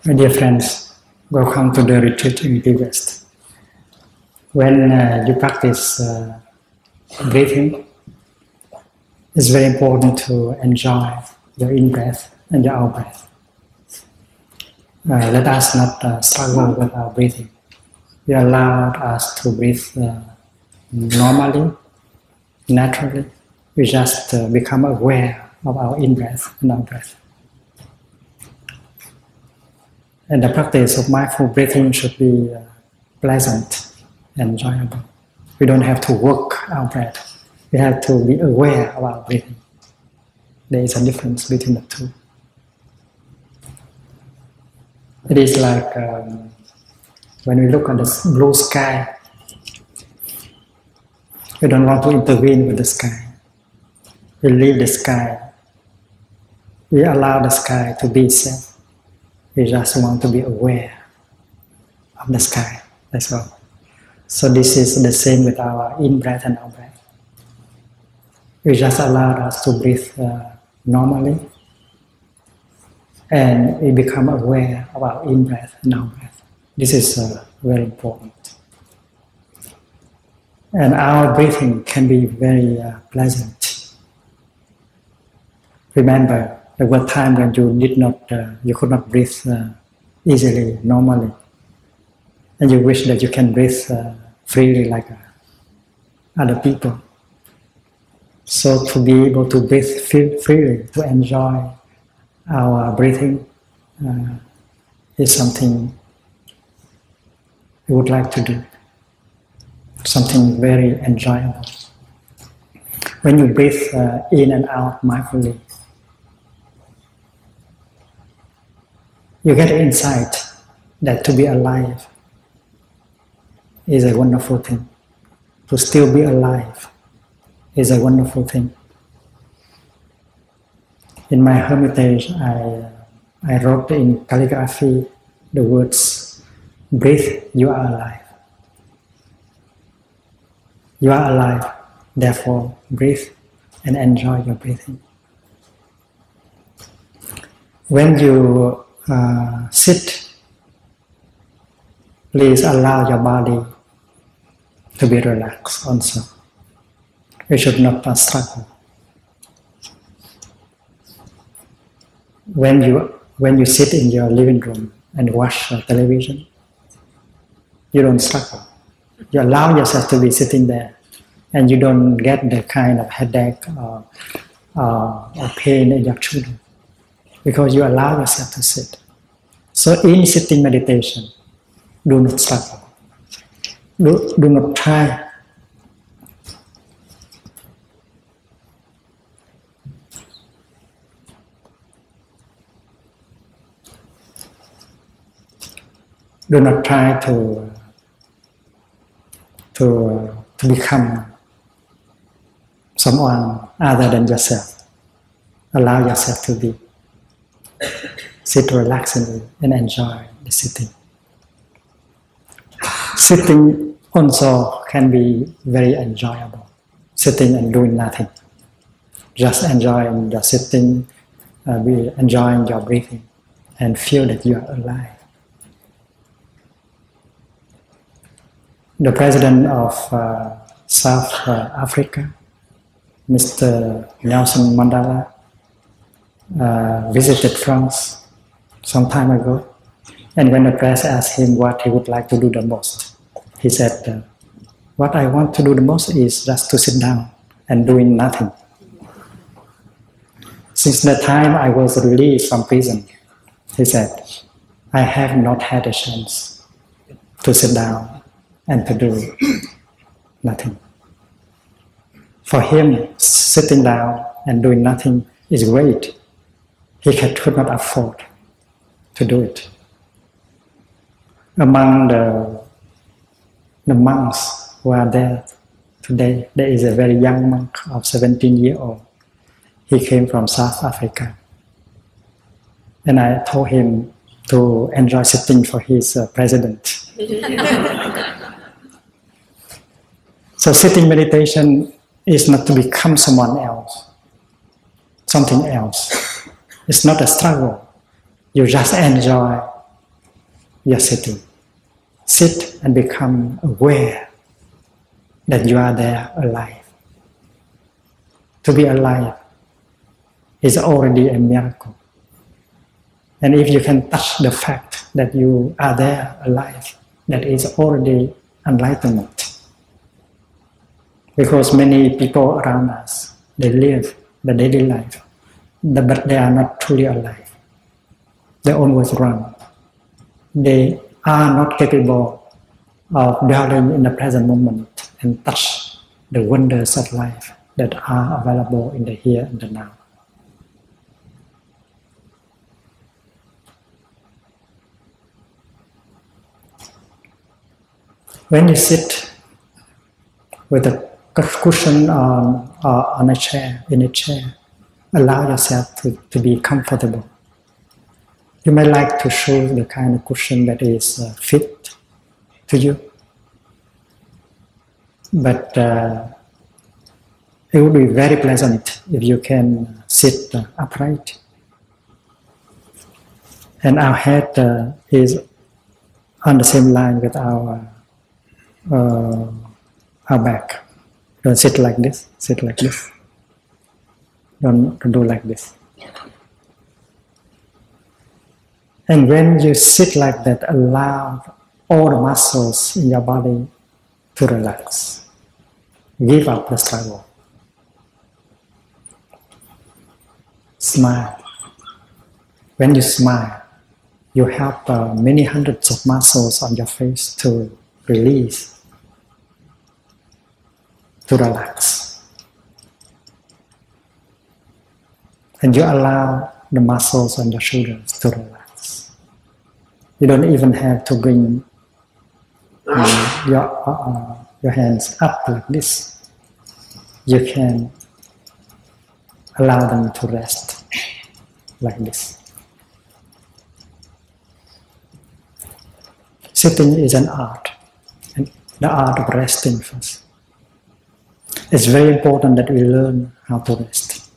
My dear friends, welcome to the retreat in Be West. When you practice breathing, it's very important to enjoy your in-breath and your out-breath. Let us not struggle with our breathing. We allow us to breathe normally, naturally. We just become aware of our in-breath and out-breath. And the practice of mindful breathing should be pleasant and enjoyable. We don't have to work our breath. We have to be aware of our breathing. There is a difference between the two. It is like when we look at the blue sky, we don't want to intervene with the sky. We leave the sky. We allow the sky to be safe. We just want to be aware of the sky, that's all. So this is the same with our in-breath and out-breath. We just allow us to breathe normally, and we become aware of our in-breath and out-breath. This is very important. And our breathing can be very pleasant. Remember, there were times when you could not breathe easily, normally, and you wish that you can breathe freely like other people. So to be able to breathe freely, to enjoy our breathing, is something we would like to do. Something very enjoyable. When you breathe in and out mindfully, you get an insight that to be alive is a wonderful thing. To still be alive is a wonderful thing. In my hermitage, I wrote in calligraphy the words, "Breathe, you are alive." You are alive, therefore breathe and enjoy your breathing. When you sit, please allow your body to be relaxed also. You should not struggle. When you sit in your living room and watch television, you don't struggle. You allow yourself to be sitting there, and you don't get the kind of headache or pain in your children, because you allow yourself to sit. So in sitting meditation, do not struggle. Do not try. Do not try to become someone other than yourself. Allow yourself to be. Sit relaxedly and enjoy the sitting. Sitting also can be very enjoyable. Sitting and doing nothing. Just enjoying your sitting, enjoying your breathing, and feel that you are alive. The president of South Africa, Mr. Nelson Mandela, visited France some time ago. And when the press asked him what he would like to do the most, he said, what I want to do the most is just to sit down and doing nothing. Since the time I was released from prison, he said, I have not had a chance to sit down and to do nothing. For him, sitting down and doing nothing is great. He could not afford to do it. Among the monks who are there today, there is a very young monk of 17 years old. He came from South Africa. And I told him to enjoy sitting for his president. So sitting meditation is not to become someone else, something else. It's not a struggle. You just enjoy your sitting. Sit and become aware that you are there alive. To be alive is already a miracle. And if you can touch the fact that you are there alive, that is already enlightenment. Because many people around us, they live the daily life, but they are not truly alive. They always run. They are not capable of dwelling in the present moment and touch the wonders of life that are available in the here and the now. When you sit with a cushion on a chair, in a chair, allow yourself to be comfortable. You may like to choose the kind of cushion that is fit to you. But it would be very pleasant if you can sit upright. And our head is on the same line with our back. Don't sit like this, sit like this. Don't do like this. And when you sit like that, allow all the muscles in your body to relax. Give up the struggle. Smile. When you smile, you help many hundreds of muscles on your face to release, to relax. And you allow the muscles on your shoulders to relax. You don't even have to bring your hands up like this. You can allow them to rest like this. Sitting is an art, and the art of resting first. It's very important that we learn how to rest.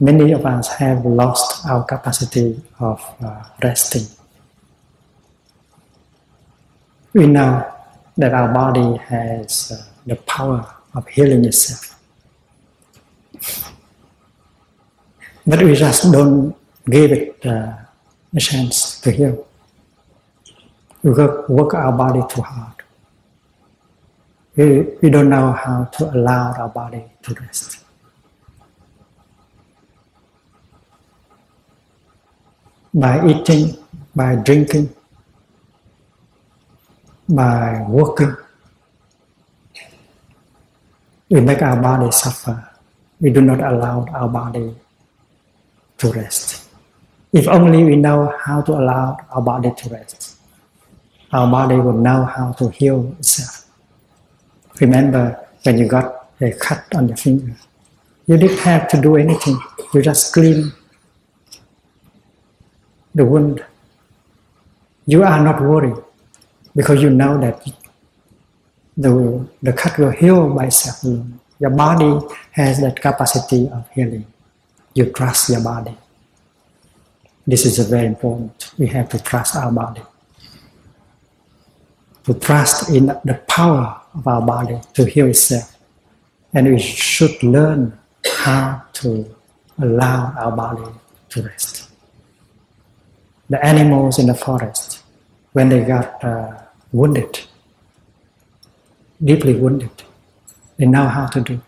Many of us have lost our capacity of resting. We know that our body has the power of healing itself. But we just don't give it a chance to heal. We work our body too hard. We don't know how to allow our body to rest. By eating, by drinking, by working, we make our body suffer. We do not allow our body to rest. If only we know how to allow our body to rest, our body will know how to heal itself. Remember when you got a cut on your finger, you didn't have to do anything. You just clean the wound. You are not worried because you know that the cut will heal by itself. Your body has that capacity of healing. You trust your body. This is very important. We have to trust our body. To trust in the power of our body to heal itself. And we should learn how to allow our body to rest. The animals in the forest, when they got wounded, deeply wounded, they know how to do.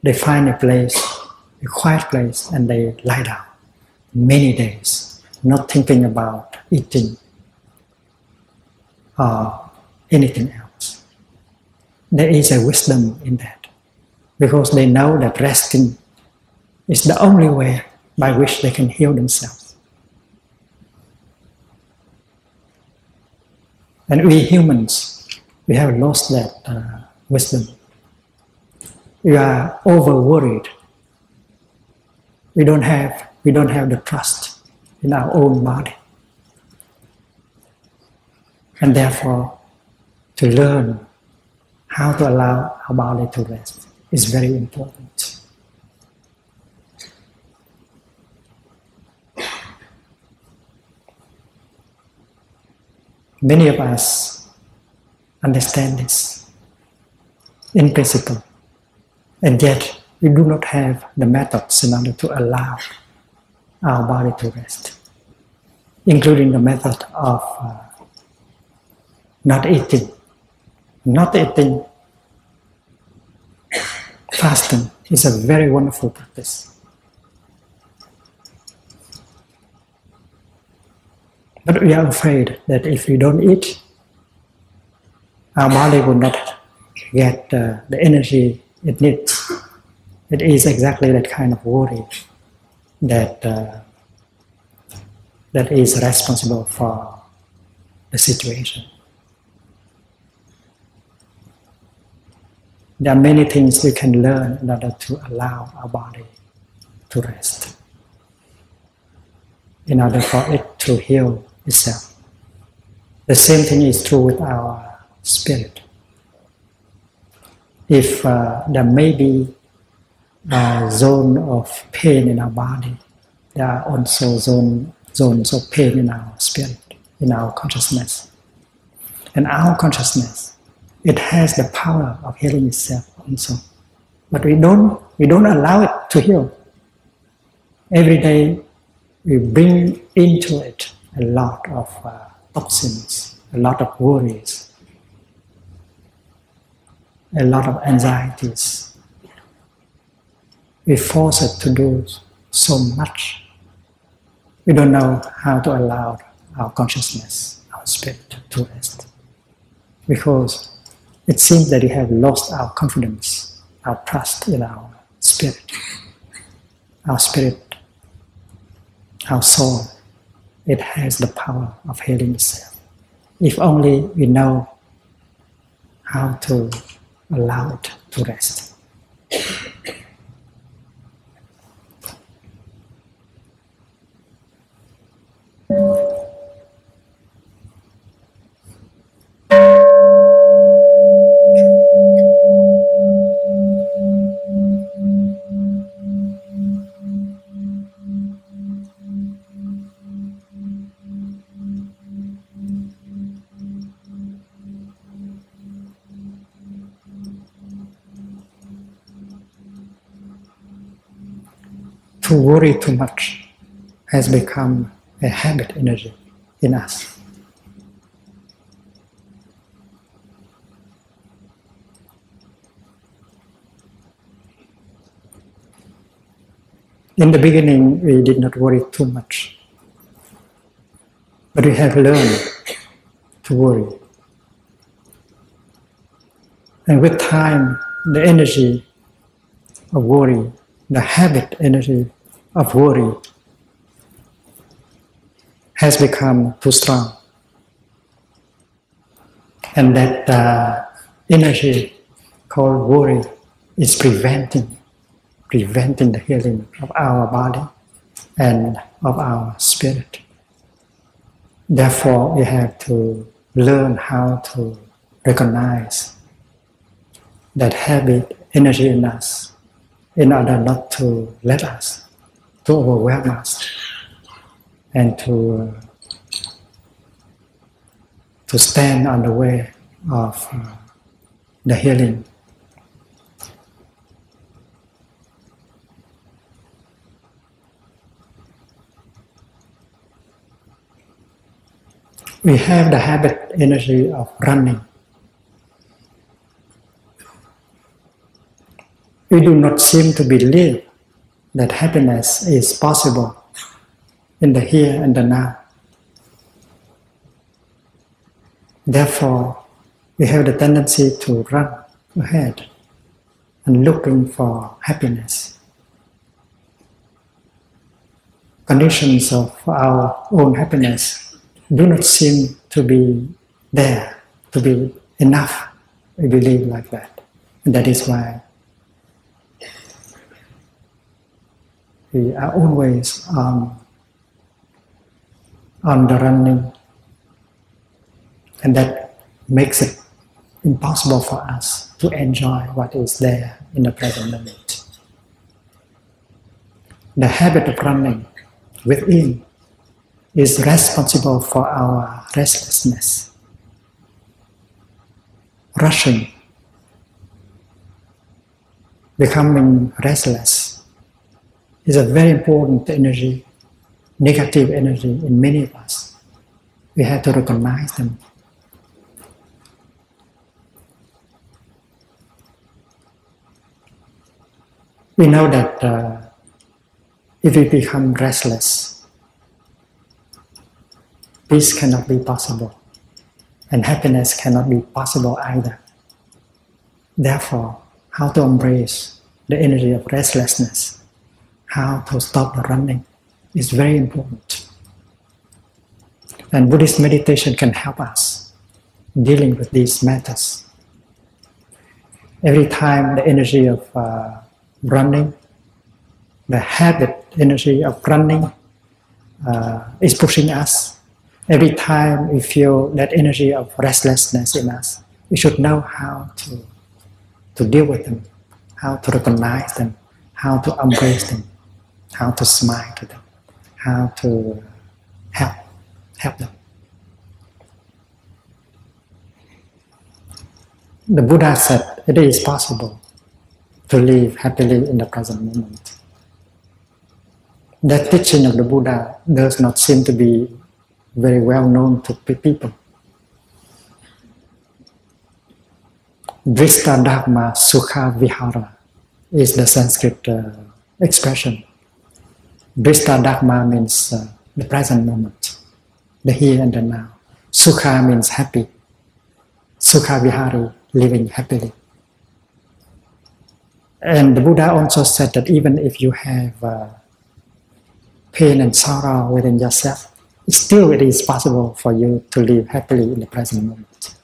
They find a place, a quiet place, and they lie down many days, not thinking about eating or anything else. There is a wisdom in that, because they know that resting is the only way by which they can heal themselves. And we humans, we have lost that wisdom. We are over worried. We don't have the trust in our own body. And therefore, to learn how to allow our body to rest is very important. Many of us understand this in principle, and yet we do not have the methods in order to allow our body to rest, including the method of not eating. Not eating, fasting is a very wonderful practice. But we are afraid that if we don't eat, our body will not get the energy it needs. It is exactly that kind of worry that is responsible for the situation. There are many things we can learn in order to allow our body to rest, in order for it to heal itself. The same thing is true with our spirit. If there may be a zone of pain in our body, there are also zones of pain in our spirit, in our consciousness. And our consciousness, it has the power of healing itself also. But we don't allow it to heal. Every day we bring into it a lot of toxins, a lot of worries, a lot of anxieties. We force it to do so much. We don't know how to allow our consciousness, our spirit to rest. Because it seems that we have lost our confidence, our trust in our spirit. Our spirit, our soul, it has the power of healing itself. If only we know how to allow it to rest. To worry too much has become a habit energy in us. In the beginning, we did not worry too much, but we have learned to worry. And with time, the energy of worry, the habit energy of worry has become too strong. And that energy called worry is preventing the healing of our body and of our spirit. Therefore, we have to learn how to recognize that habit energy in us in order not to let us, to overwhelm us, and to stand on the way of the healing. We have the habit energy of running. We do not seem to believe that happiness is possible in the here and the now. Therefore, we have the tendency to run ahead and looking for happiness. Conditions of our own happiness do not seem to be there, to be enough. We believe like that. And that is why we are always on the running, and that makes it impossible for us to enjoy what is there in the present moment. The habit of running within is responsible for our restlessness. Rushing, becoming restless, is a very important energy, negative energy in many of us. We have to recognize them. We know that if we become restless, peace cannot be possible, and happiness cannot be possible either. Therefore, how to embrace the energy of restlessness, how to stop the running, is very important. And Buddhist meditation can help us dealing with these matters. Every time the energy of running, the habit energy of running is pushing us. Every time we feel that energy of restlessness in us, we should know how to deal with them, how to recognize them, how to embrace them, how to smile to them, how to help them. The Buddha said it is possible to live happily in the present moment. That teaching of the Buddha does not seem to be very well known to people. Drishta Dharma Sukha Vihara is the Sanskrit expression. Drishta Dharma means the present moment, the here and the now. Sukha means happy. Sukha Vihari, living happily. And the Buddha also said that even if you have pain and sorrow within yourself, still it is possible for you to live happily in the present moment.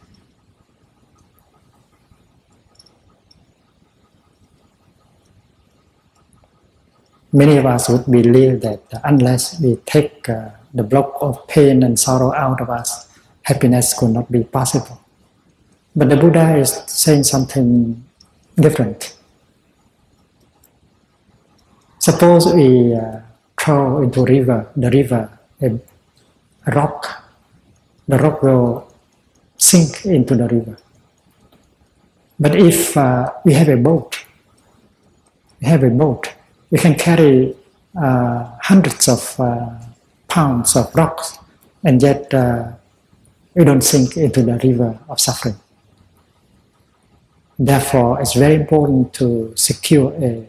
Many of us would believe that unless we take the block of pain and sorrow out of us, happiness could not be possible. But the Buddha is saying something different. Suppose we throw into the river, a rock. The rock will sink into the river. But if we have a boat, we can carry hundreds of pounds of rocks, and yet we don't sink into the river of suffering. Therefore, it's very important to secure a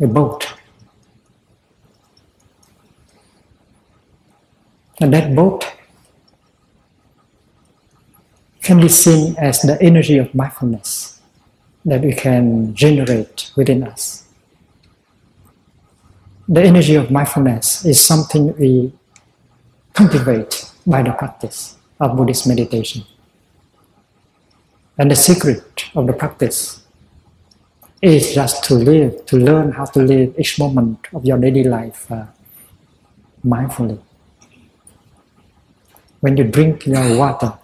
boat. And that boat can be seen as the energy of mindfulness that we can generate within us. The energy of mindfulness is something we cultivate by the practice of Buddhist meditation. And the secret of the practice is just to learn how to live each moment of your daily life mindfully. When you drink your water,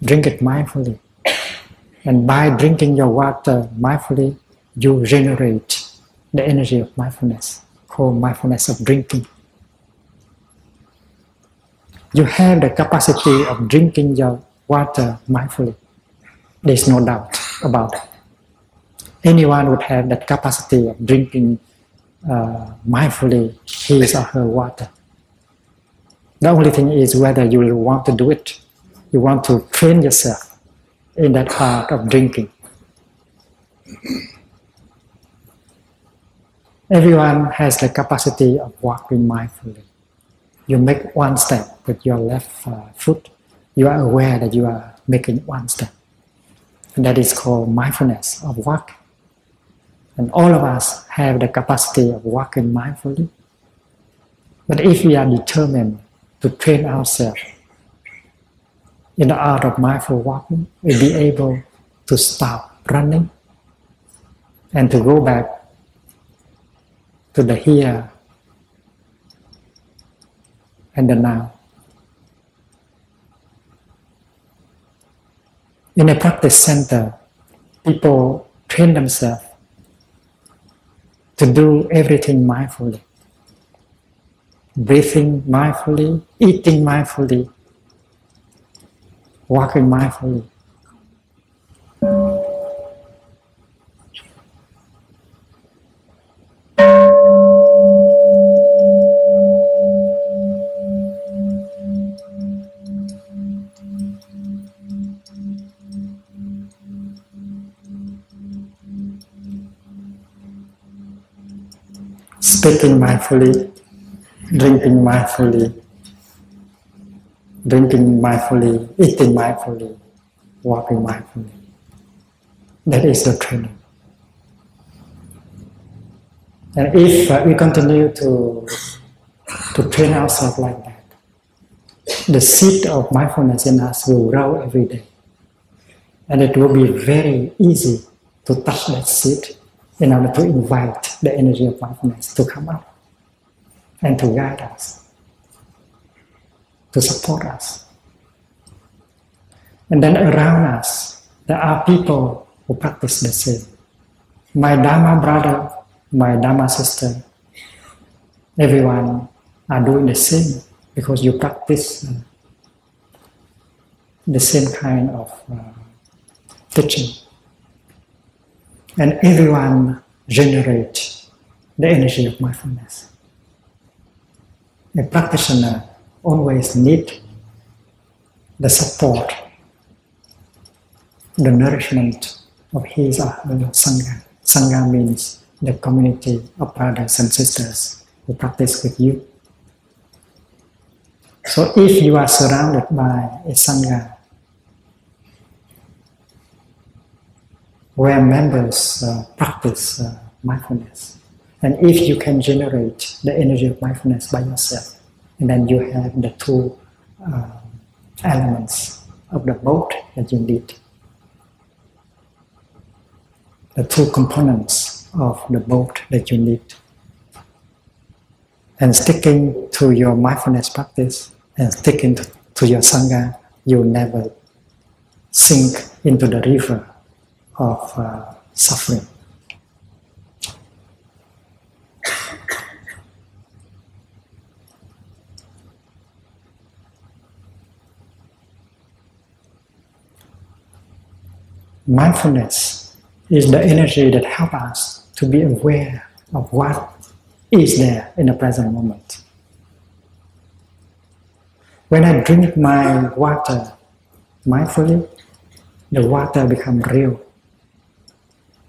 drink it mindfully. And by drinking your water mindfully, you generate the energy of mindfulness, called mindfulness of drinking. You have the capacity of drinking your water mindfully. There's no doubt about it. Anyone would have that capacity of drinking mindfully his or her water. The only thing is whether you will want to do it. You want to train yourself in that art of drinking. Everyone has the capacity of walking mindfully. You make one step with your left foot. You are aware that you are making one step. And that is called mindfulness of walking. And all of us have the capacity of walking mindfully. But if we are determined to train ourselves in the art of mindful walking, we'll be able to stop running and to go back to the here and the now. In a practice center, people train themselves to do everything mindfully. Breathing mindfully, eating mindfully, walking mindfully. Speaking mindfully, drinking mindfully, eating mindfully, walking mindfully. That is the training. And if we continue to train ourselves like that, the seed of mindfulness in us will grow every day. And it will be very easy to touch that seed in order to invite the energy of mindfulness to come up and to guide us, to support us. And then around us, there are people who practice the same. My Dharma brother, my Dharma sister, everyone are doing the same because you practice the same kind of teaching. And everyone generates the energy of mindfulness. A practitioner always needs the support, the nourishment of his or her Sangha. Sangha means the community of brothers and sisters who practice with you. So if you are surrounded by a Sangha where members practice mindfulness, and if you can generate the energy of mindfulness by yourself, and then you have the two elements of the boat that you need, the two components of the boat that you need, and sticking to your mindfulness practice and sticking to your Sangha, you never sink into the river of suffering. Mindfulness is the energy that helps us to be aware of what is there in the present moment. When I drink my water mindfully, the water becomes real.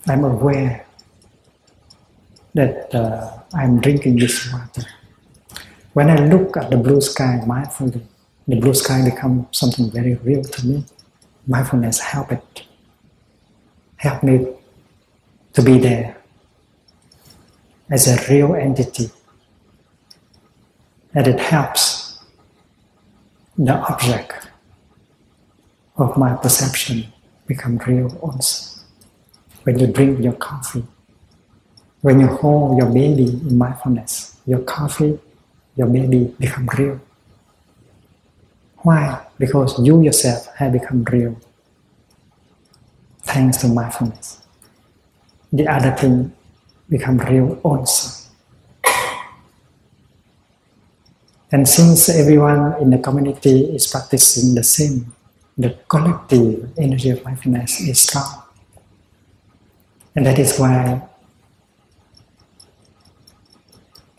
I'm aware that I'm drinking this water. When I look at the blue sky mindfully, the blue sky becomes something very real to me. Mindfulness helps me to be there as a real entity. And it helps the object of my perception become real also. When you drink your coffee, when you hold your baby in mindfulness, your coffee, your baby become real. Why? Because you yourself have become real thanks to mindfulness. The other thing become real also. And since everyone in the community is practicing the same, the collective energy of mindfulness is strong. And that is why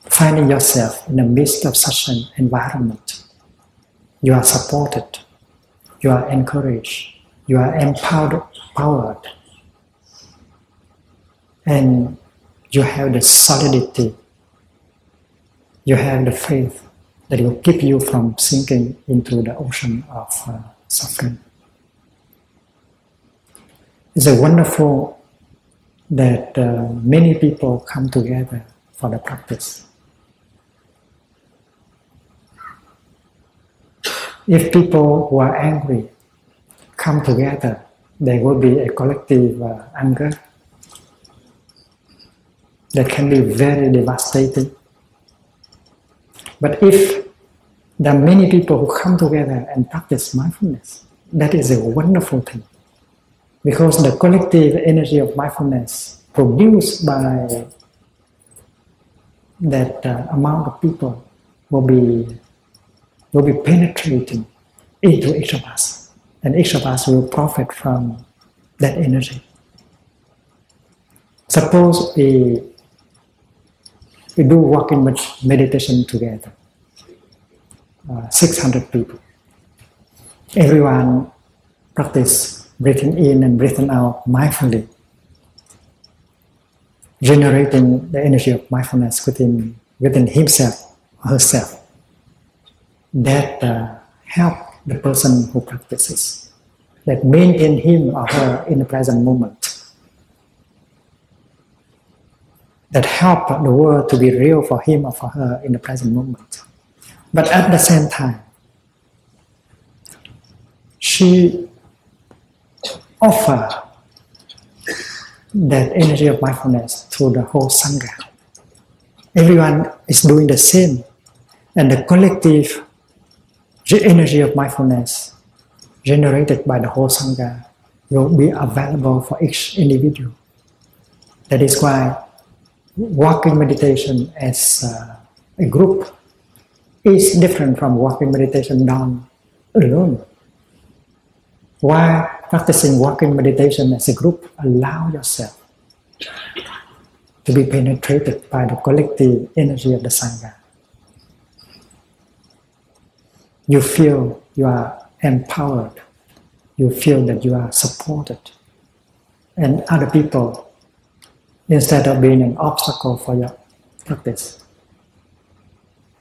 finding yourself in the midst of such an environment you are supported, you are encouraged, you are empowered, and you have the solidity, you have the faith that will keep you from sinking into the ocean of suffering. It's a wonderful that many people come together for the practice. If people who are angry come together, there will be a collective anger that can be very devastating. But if there are many people who come together and practice mindfulness, that is a wonderful thing. Because the collective energy of mindfulness produced by that amount of people will be penetrating into each of us, and each of us will profit from that energy. Suppose we do walking meditation together, 600 people. Everyone practice breathing in and breathing out mindfully, generating the energy of mindfulness within himself or herself. That help the person who practices, that maintain him or her in the present moment, that help the world to be real for him or for her in the present moment. But at the same time, she offer that energy of mindfulness to the whole Sangha. Everyone is doing the same, and the collective energy of mindfulness generated by the whole Sangha will be available for each individual. That is why walking meditation as a group is different from walking meditation done alone. While practicing walking meditation as a group, allow yourself to be penetrated by the collective energy of the Sangha. You feel you are empowered. You feel that you are supported. And other people, instead of being an obstacle for your practice,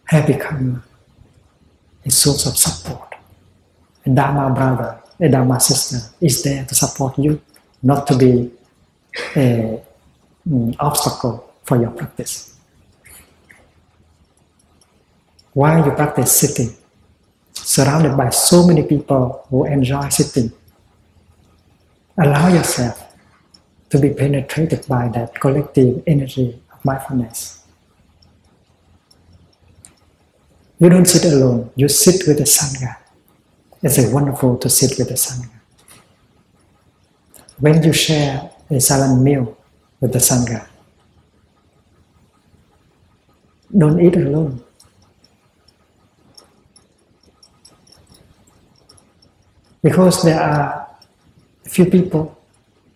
have become a source of support. A Dharma brother, a Dharma sister is there to support you, not to be an obstacle for your practice. While you practice sitting, surrounded by so many people who enjoy sitting, allow yourself to be penetrated by that collective energy of mindfulness. You don't sit alone, you sit with the Sangha. It's wonderful to sit with the Sangha. When you share a silent meal with the Sangha, don't eat alone. Because there are a few people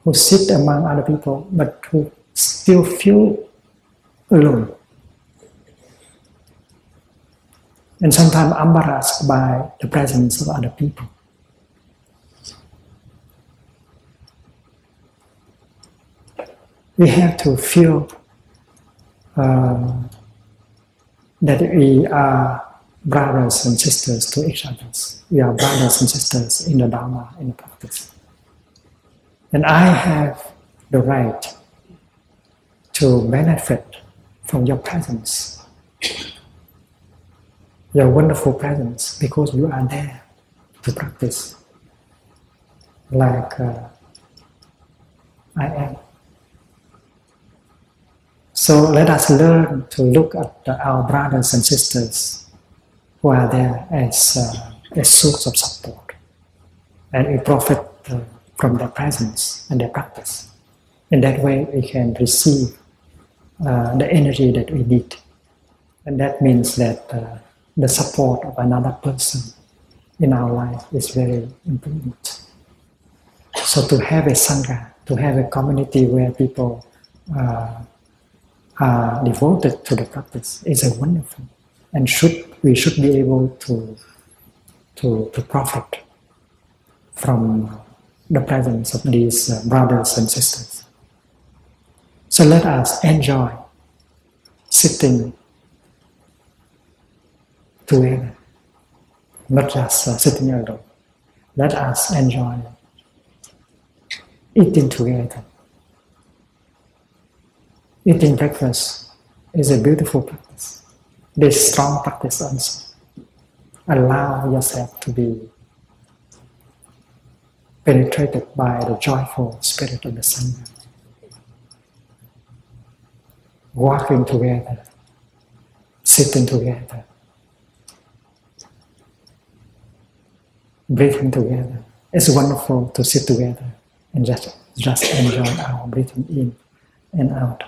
who sit among other people but who still feel alone. And sometimes embarrassed by the presence of other people. We have to feel that we are brothers and sisters to each other. We are brothers and sisters in the Dharma, in the practice. And I have the right to benefit from your presence, your wonderful presence, because you are there to practice like I am. So let us learn to look at our brothers and sisters who are there as a source of support, and we profit from their presence and their practice. In that way, we can receive the energy that we need, and that means that the support of another person in our life is very important. So to have a Sangha, to have a community where people are devoted to the practice is a wonderful, and we should be able to to profit from the presence of these brothers and sisters. So let us enjoy sitting together, not just sitting alone. Let us enjoy eating together. Eating breakfast is a beautiful practice. It is strong practice also. Allow yourself to be penetrated by the joyful spirit of the Sangha. Walking together, sitting together, breathing together. It's wonderful to sit together and just enjoy our breathing in and out.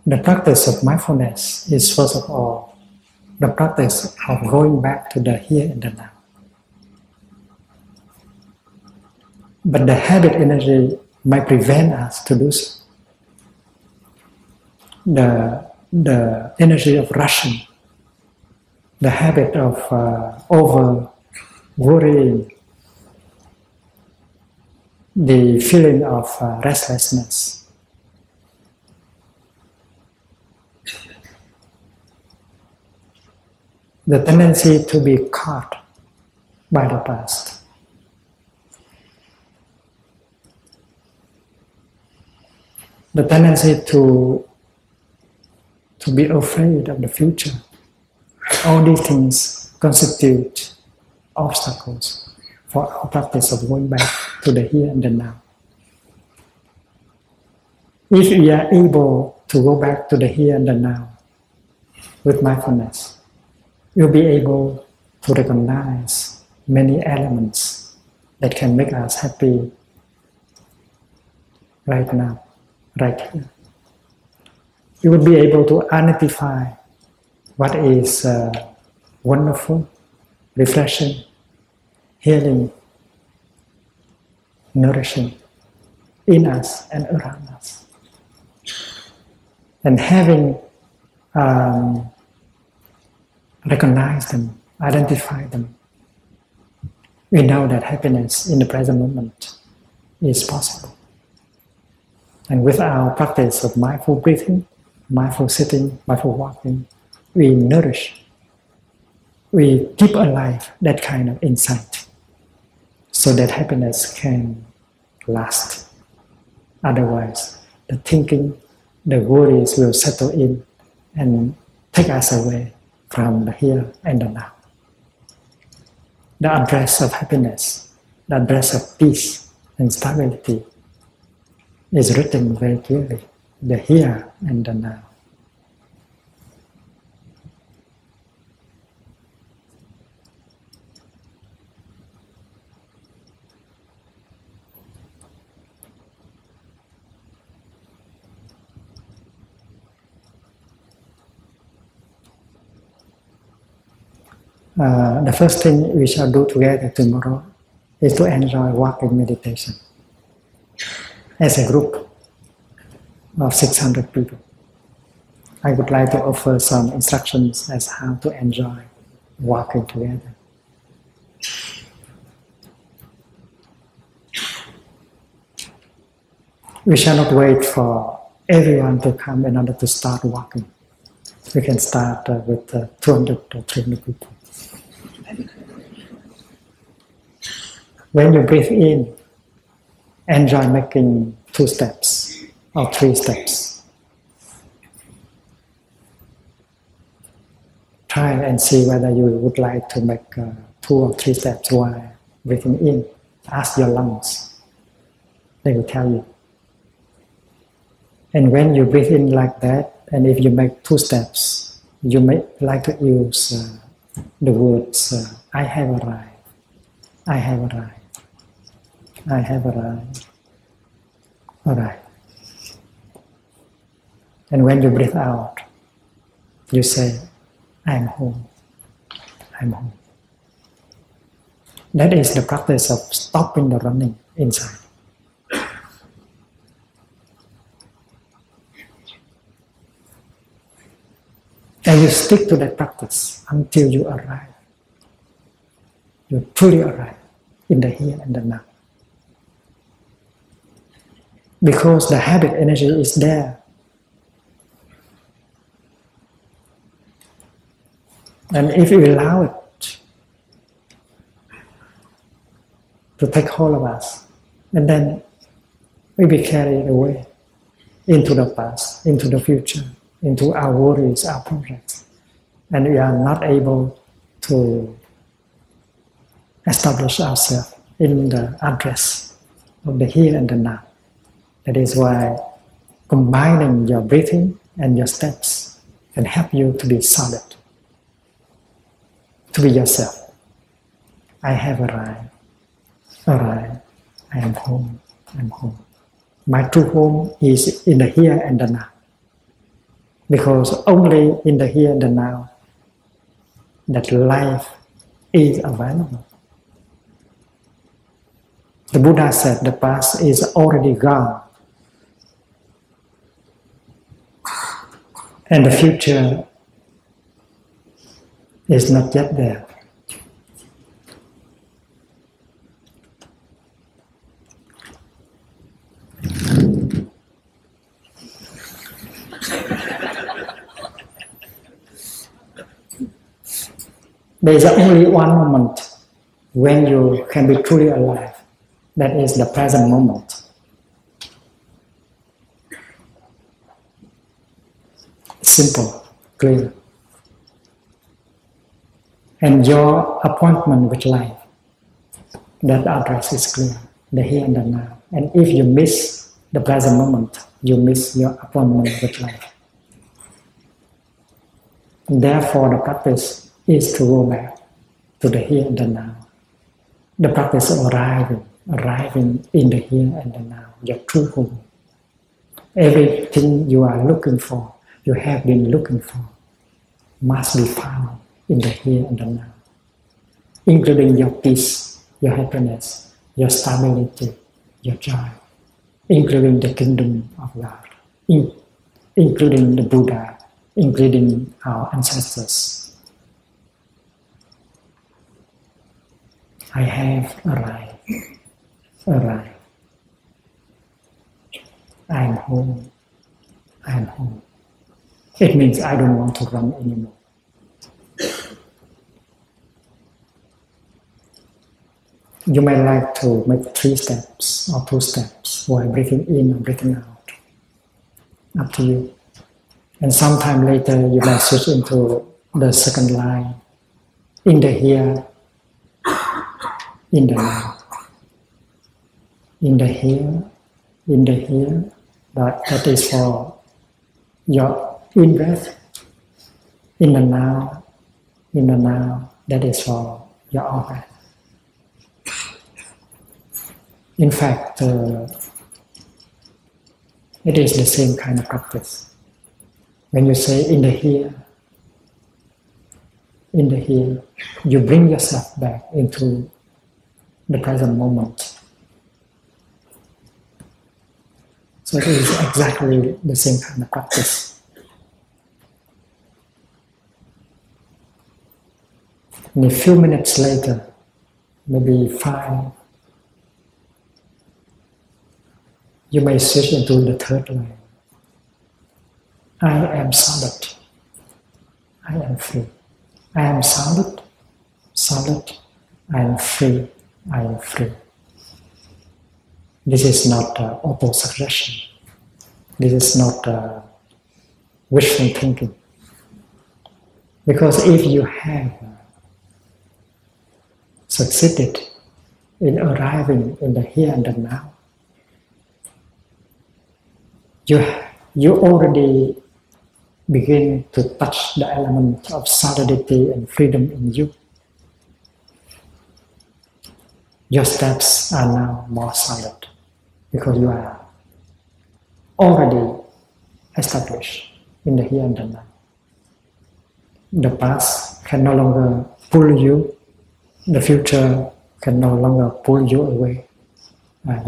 The practice of mindfulness is, first of all, the practice of going back to the here and the now. But the habit energy might prevent us to do so. The energy of rushing, the habit of over worrying, the feeling of restlessness, the tendency to be caught by the past. The tendency to be afraid of the future. All these things constitute obstacles for our practice of going back to the here and the now. If we are able to go back to the here and the now with mindfulness, you'll be able to recognize many elements that can make us happy right now, right here. You will be able to identify what is wonderful, refreshing, healing, nourishing in us and around us. And having recognize them, identify them, we know that happiness in the present moment is possible. And with our practice of mindful breathing, mindful sitting, mindful walking, we nourish, we keep alive that kind of insight so that happiness can last. Otherwise, the thinking, the worries will settle in and take us away from the here and the now. The address of happiness, the address of peace and stability is written very clearly, the here and the now. The first thing we shall do together tomorrow is to enjoy walking meditation as a group of 600 people. I would like to offer some instructions as how to enjoy walking together. We shall not wait for everyone to come in order to start walking. We can start with 200 or 300 people. When you breathe in, enjoy making 2 steps or 3 steps. Try and see whether you would like to make 2 or 3 steps while breathing in. Ask your lungs. They will tell you. And when you breathe in like that, and if you make 2 steps, you may like to use the words, I have arrived. I have arrived. I have arrived. Arrived. And when you breathe out, you say, I am home. I am home. That is the practice of stopping the running inside. And you stick to that practice until you arrive. You truly arrive in the here and the now. Because the habit energy is there. And if you allow it to take hold of us, and then we be carried away into the past, into the future, into our worries, our projects, and we are not able to establish ourselves in the address of the here and the now. That is why combining your breathing and your steps can help you to be solid, to be yourself. I have arrived. Arrived. I am home. I am home. My true home is in the here and the now. Because only in the here and the now that life is available. The Buddha said the past is already gone. And the future is not yet there. There is only one moment when you can be truly alive. That is the present moment. Simple, clear. And your appointment with life, that address is clear, the here and the now. And if you miss the present moment, you miss your appointment with life. And therefore, the practice is to go back to the here and the now. The practice of arriving in the here and the now, your true home. Everything you are looking for, you have been looking for, must be found in the here and the now, including your peace, your happiness, your stability, your joy, including the kingdom of God, including the Buddha, including our ancestors. I have arrived. Arrived. I am home. I am home. It means I don't want to run anymore. You may like to make 3 steps or 2 steps while breathing in or breathing out. Up to you. And sometime later you may switch into the second line. In the here, in the now. In the here, that is for your in-breath. In the now, that is for your out-breath. In fact, it is the same kind of practice. When you say in the here, you bring yourself back into the present moment. So it is exactly the same kind of practice. And a few minutes later, maybe 5, you may switch into the third line. I am solid. I am free. I am solid. I am free. I am free. This is not auto-suggestion. This is not wishful thinking. Because if you have succeeded in arriving in the here and the now, you already begin to touch the element of solidity and freedom in you. your steps are now more solid because you are already established in the here and the now. The past can no longer pull you, the future can no longer pull you away.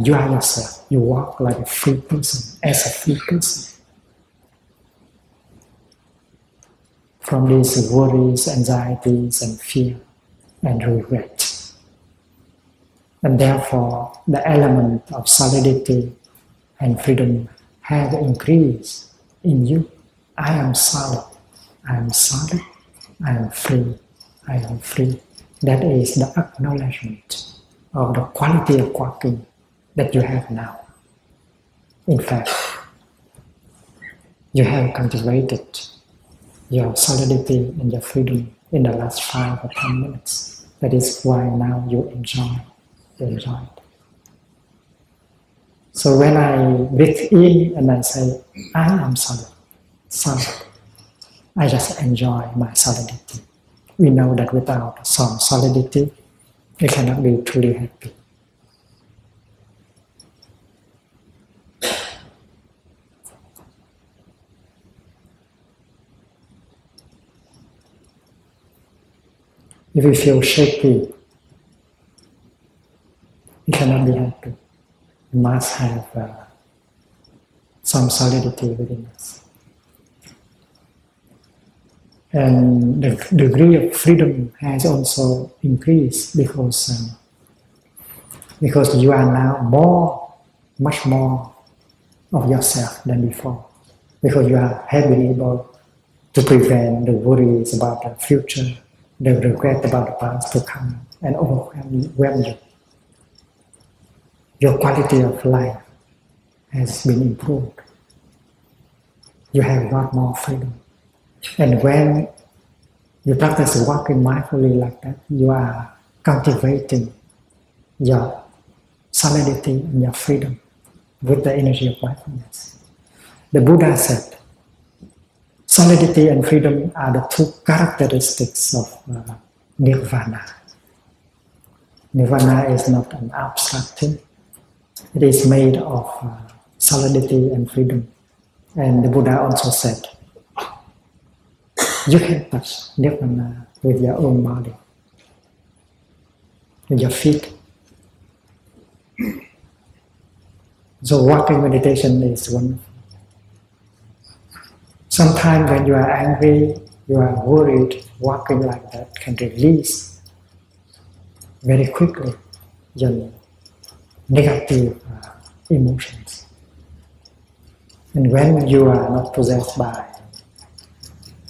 You are yourself, you walk like a free person, as a free person. From these worries, anxieties, and fear, and regret. And therefore, the element of solidity and freedom have increased in you. I am solid, I am solid, I am free, I am free. That is the acknowledgement of the quality of walking that you have now. In fact, you have cultivated your solidity and your freedom in the last 5 or 10 minutes. That is why now you enjoy it. So when I breathe in and I say, I am solid, I just enjoy my solidity. We know that without some solidity, we cannot be truly happy. If we feel shaky, we cannot be happy. We must have some solidity within us. And the degree of freedom has also increased because you are now much more of yourself than before. Because you have been able to prevent the worries about the future, the regret about the past to come and overwhelm you. Your quality of life has been improved. You have got more freedom. And when you practice walking mindfully like that, you are cultivating your solidity and your freedom with the energy of mindfulness. The Buddha said, solidity and freedom are the 2 characteristics of nirvana. Nirvana is not an abstract thing. It is made of solidity and freedom. And the Buddha also said, you can touch nirvana with your own body, with your feet. So walking meditation is wonderful. Sometimes when you are angry, you are worried, walking like that can release very quickly your negative emotions. And when you are not possessed by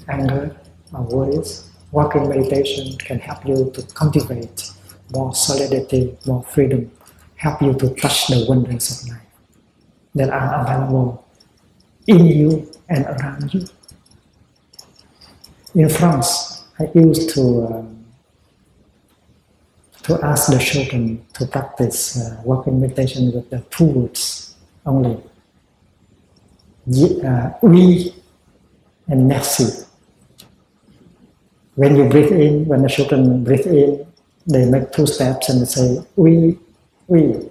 anger or worries, walking meditation can help you to cultivate more solidity, more freedom, help you to touch the wonders of life that are available in you and around you. In France, I used to ask the children to practice walking meditation with the 2 words only. Oui and merci. When you breathe in, when the children breathe in, they make 2 steps and they say, oui, oui.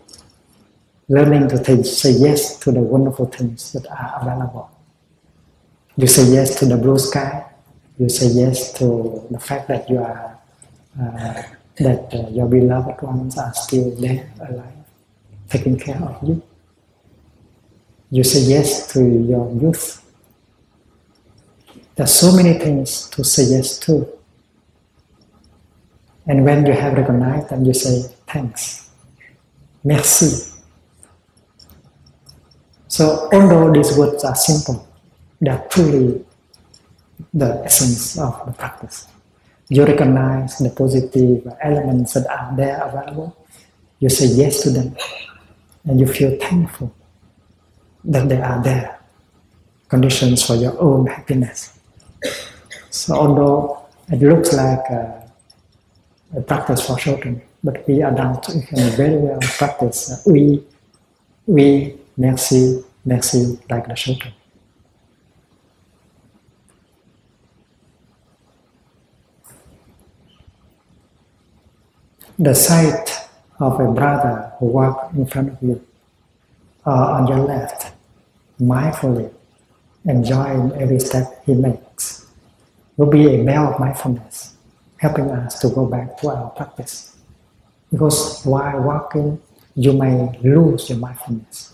Learning to say yes to the wonderful things that are available. You say yes to the blue sky. You say yes to the fact that you are your beloved ones are still there, alive, taking care of you. You say yes to your youth. There are so many things to say yes to. And when you have recognized them, you say thanks, merci. So although these words are simple, they are truly the essence of the practice. You recognize the positive elements that are there available. You say yes to them. And you feel thankful that they are there. Conditions for your own happiness. So although it looks like a practice for children, but we adults can very well practice oui, merci, merci like the children. The sight of a brother who walks in front of you or on your left, mindfully enjoying every step he makes, will be a bell of mindfulness, helping us to go back to our practice. Because while walking, you may lose your mindfulness.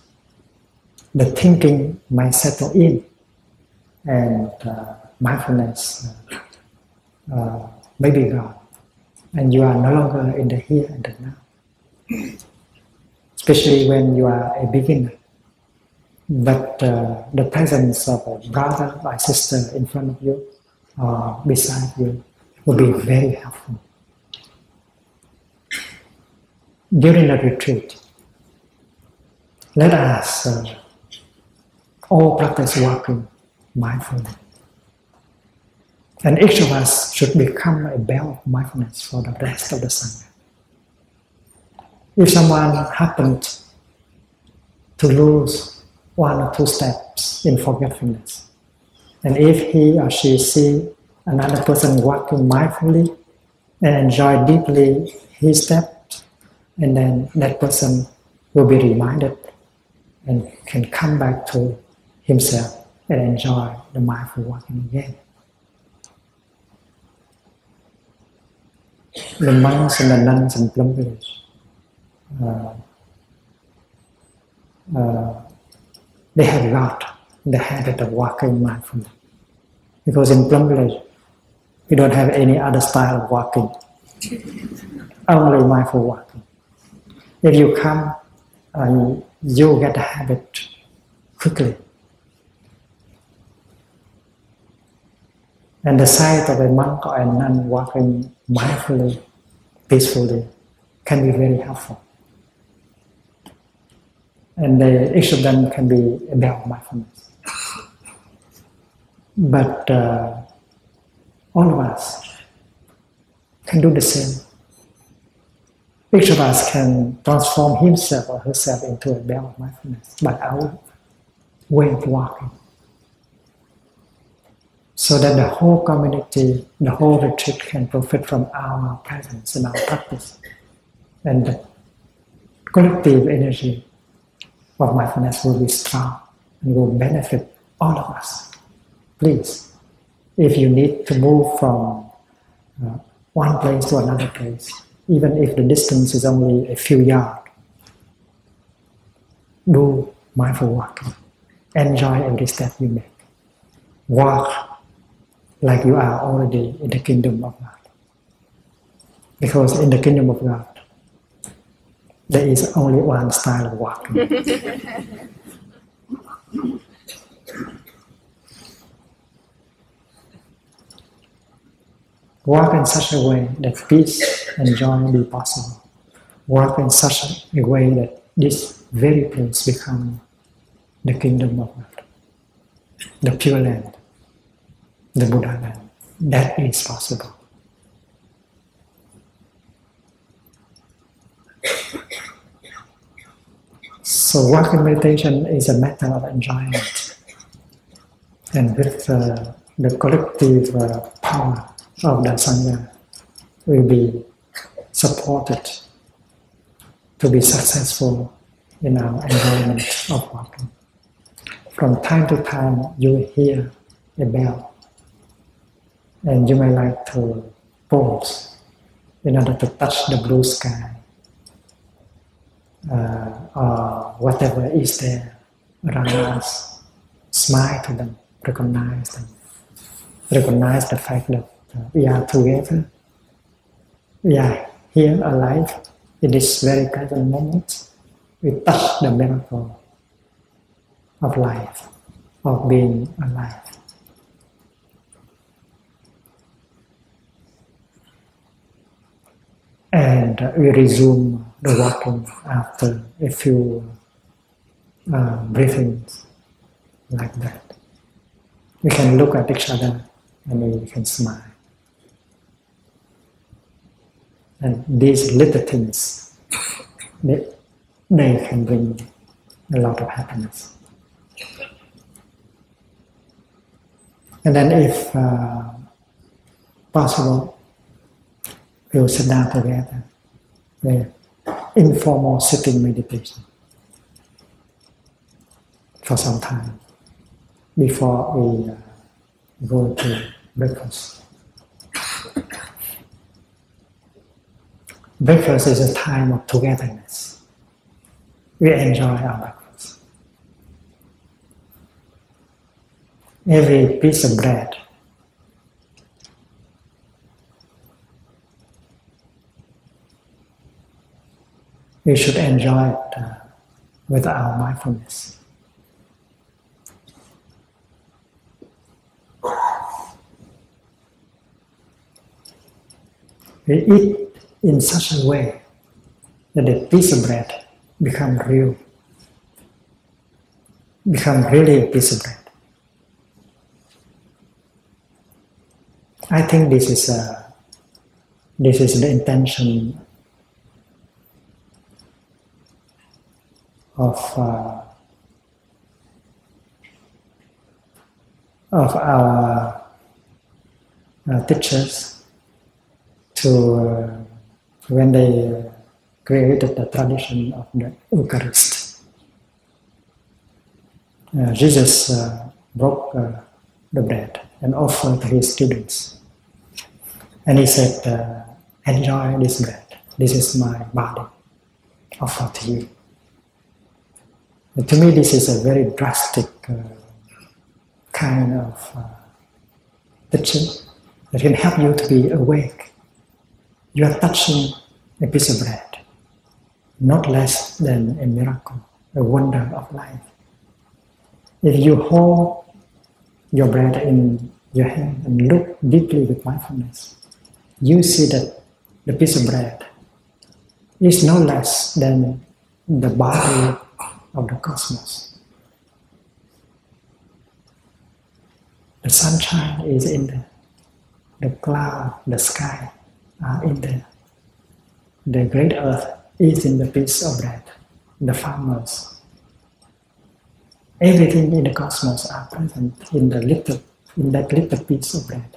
The thinking might settle in, and mindfulness may be gone, and you are no longer in the here and the now. Especially when you are a beginner. But the presence of a brother or sister in front of you or beside you will be very helpful. During the retreat, let us all practice walking mindfully. And each of us should become a bell of mindfulness for the rest of the Sangha. If someone happened to lose 1 or 2 steps in forgetfulness, and if he or she see another person walking mindfully and enjoy deeply his steps, and then that person will be reminded and can come back to himself and enjoy the mindful walking again. The monks and the nuns in Plum Village, they have got the habit of walking mindfully. Because in Plum Village, we don't have any other style of walking, only mindful walking. If you come, you get the habit quickly. And the sight of a monk or a nun walking mindfully, peacefully, can be very helpful. And each of them can be a bell of mindfulness. But all of us can do the same. Each of us can transform himself or herself into a bell of mindfulness by our way of walking. So that the whole community, the whole retreat can profit from our presence and our practice. And the collective energy of mindfulness will be strong and will benefit all of us. Please, if you need to move from one place to another place, even if the distance is only a few yards, do mindful walking. Enjoy every step you make. Walk like you are already in the kingdom of God. Because in the kingdom of God, there is only one style of walking. Walk in such a way that peace and joy be possible. Walk in such a way that this very place become the kingdom of God, the pure land, the Buddha land. That is possible. So walking meditation is a matter of enjoyment. And with the collective power of the Sangha, will be supported to be successful in our enjoyment of walking. From time to time, you hear a bell, and you may like to pause in order to touch the blue sky, or whatever is there around us. Smile to them, recognize them, recognize the fact that we are together, we are here alive in this very present moment. We touch the miracle of life, of being alive. And we resume the walking after a few breathings like that. We can look at each other and we can smile. And these little things, they can bring a lot of happiness. And then if possible, we'll sit down together. informal sitting meditation for some time before we go to breakfast. Breakfast is a time of togetherness. We enjoy our breakfast. Every piece of bread we should enjoy it with our mindfulness. We eat in such a way that the piece of bread becomes real, become really a piece of bread. I think this is the intention of our teachers to when they created the tradition of the Eucharist. Jesus broke the bread and offered to his students. And he said, enjoy this bread. This is my body offered to you. And to me, this is a very drastic kind of teaching that can help you to be awake. You are touching a piece of bread, not less than a miracle, a wonder of life. If you hold your bread in your hand and look deeply with mindfulness, you see that the piece of bread is no less than the body of the cosmos. The sunshine is in there. The cloud, the sky are in there. The great earth is in the piece of bread. The farmers. Everything in the cosmos are present in that little piece of bread.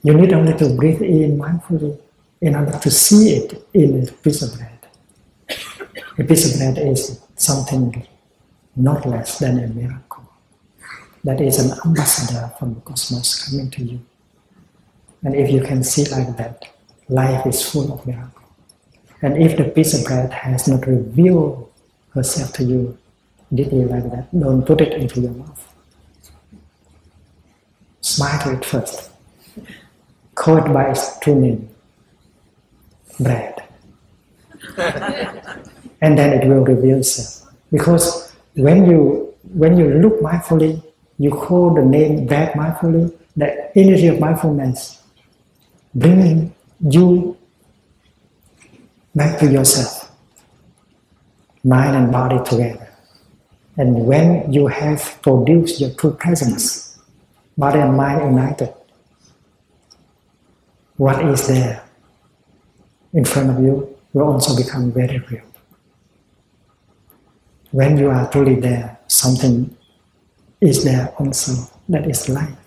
You need only to breathe in mindfully in order to see it in a piece of bread. A piece of bread is something not less than a miracle. That is an ambassador from the cosmos coming to you. And if you can see like that, life is full of miracles. And if the piece of bread has not revealed herself to you deeply like that, don't put it into your mouth. Smile to it first. Call it by its true name, bread. And then it will reveal itself. Because when you look mindfully, you call the name bread mindfully, the energy of mindfulness bringing you back to yourself, mind and body together. And when you have produced your true presence, body and mind united, what is there in front of you will also become very real. When you are truly there, something is there also that is life,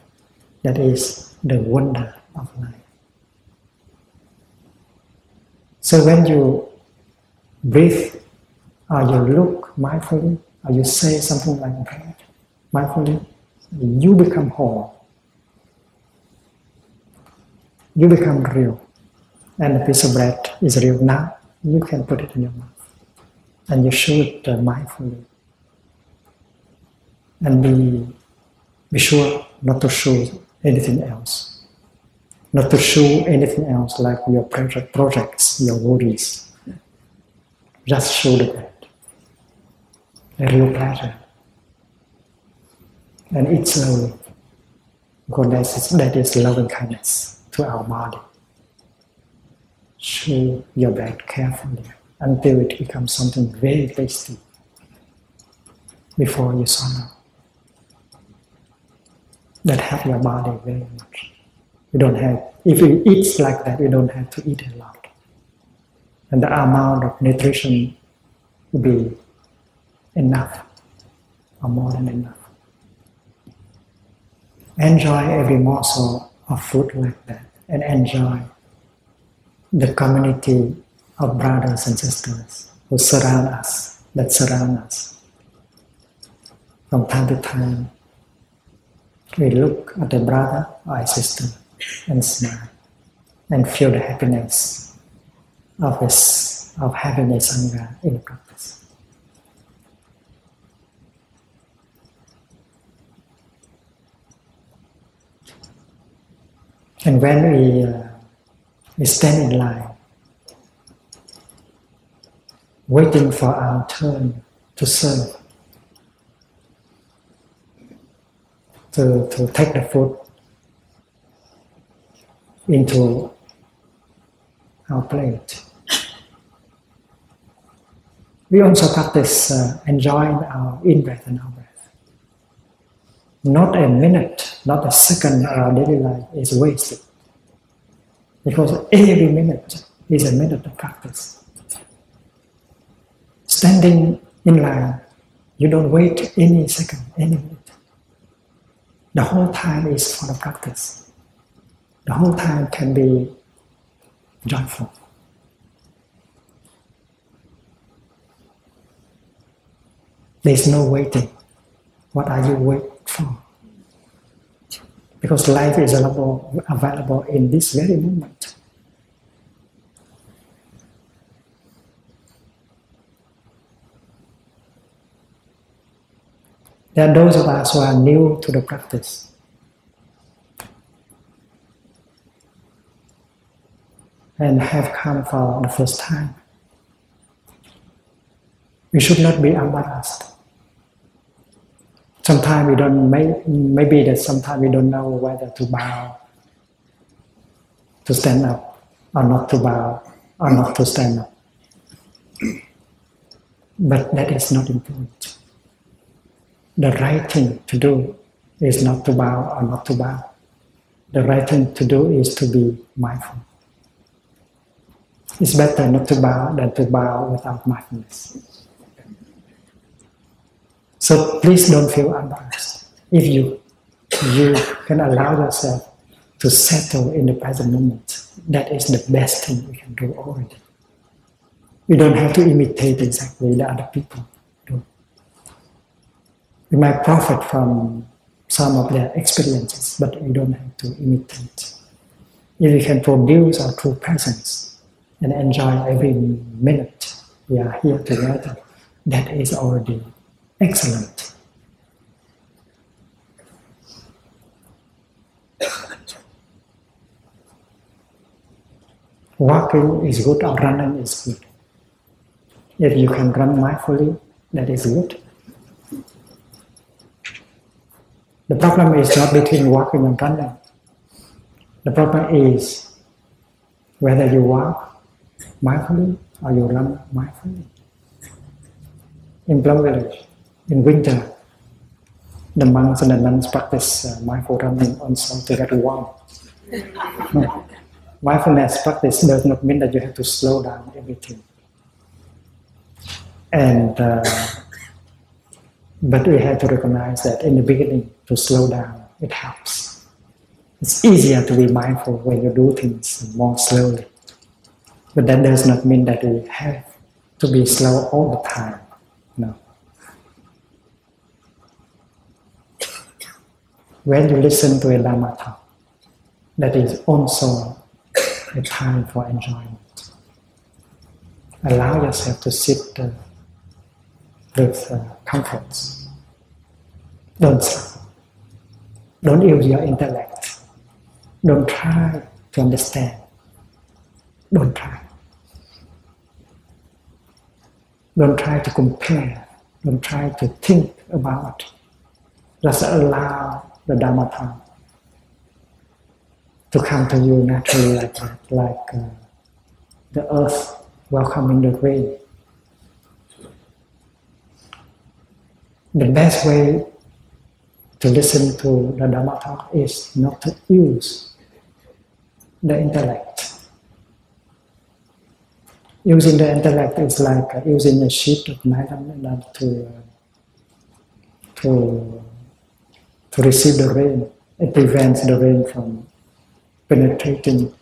that is the wonder of life. So when you breathe, or you look mindfully, or you say something like bread mindfully, you become whole. You become real. And the piece of bread is real now. You can put it in your mouth. And you show it mindfully. And be sure not to show anything else. Not to show anything else like your projects, your worries. Just show the bread. A real pleasure. And eat slowly. Because that is loving kindness to our body. Chew your bread carefully until it becomes something very tasty before you swallow. That helps your body very much. You don't have, if you eat like that, you don't have to eat a lot. And the amount of nutrition will be enough, or more than enough. Enjoy every morsel of food like that, and enjoy the community of brothers and sisters who surround us, that surround us. From time to time, we look at a brother or a sister and smile and feel the happiness of having a Sangha in practice. And when we stand in line, waiting for our turn to serve, to take the food into our plate. We also practice enjoying our in-breath and out-breath. Not a minute, not a second of our daily life is wasted. Because every minute is a minute of practice. Standing in line, you don't wait any second, any minute. The whole time is for the practice. The whole time can be joyful. There's no waiting. What are you waiting for? Because life is available in this very moment. There are those of us who are new to the practice. And have come for the first time. We should not be embarrassed. Sometimes we don't, maybe that sometimes we don't know whether to bow, to stand up, or not to bow, or not to stand up. But that is not important. The right thing to do is not to bow or not to bow. The right thing to do is to be mindful. It's better not to bow than to bow without mindfulness. So please don't feel embarrassed. If you can allow yourself to settle in the present moment, that is the best thing we can do already. We don't have to imitate exactly the other people do. We might profit from some of their experiences, but we don't have to imitate. If we can produce our true presence and enjoy every minute we are here together, that is already excellent. Walking is good or running is good. If you can run mindfully, that is good. The problem is not between walking and running. The problem is whether you walk mindfully or you run mindfully. In Plum Village, in winter, the monks and the nuns practice mindful running also to get warm. Mindfulness practice does not mean that you have to slow down everything. And but we have to recognize that in the beginning, to slow down, it helps. It's easier to be mindful when you do things more slowly. But that does not mean that we have to be slow all the time. No. When you listen to a Dhamma talk, that is also a time for enjoyment. Allow yourself to sit with comforts. Don't stop. Don't use your intellect. Don't try to understand. Don't try. Don't try to compare. Don't try to think about. Just allow the Dhamma talk to come to you naturally like that, like the earth welcoming the rain. The best way to listen to the Dhamma talk is not to use the intellect. Using the intellect is like using a sheet of nylon to receive the rain. It prevents the rain from penetrating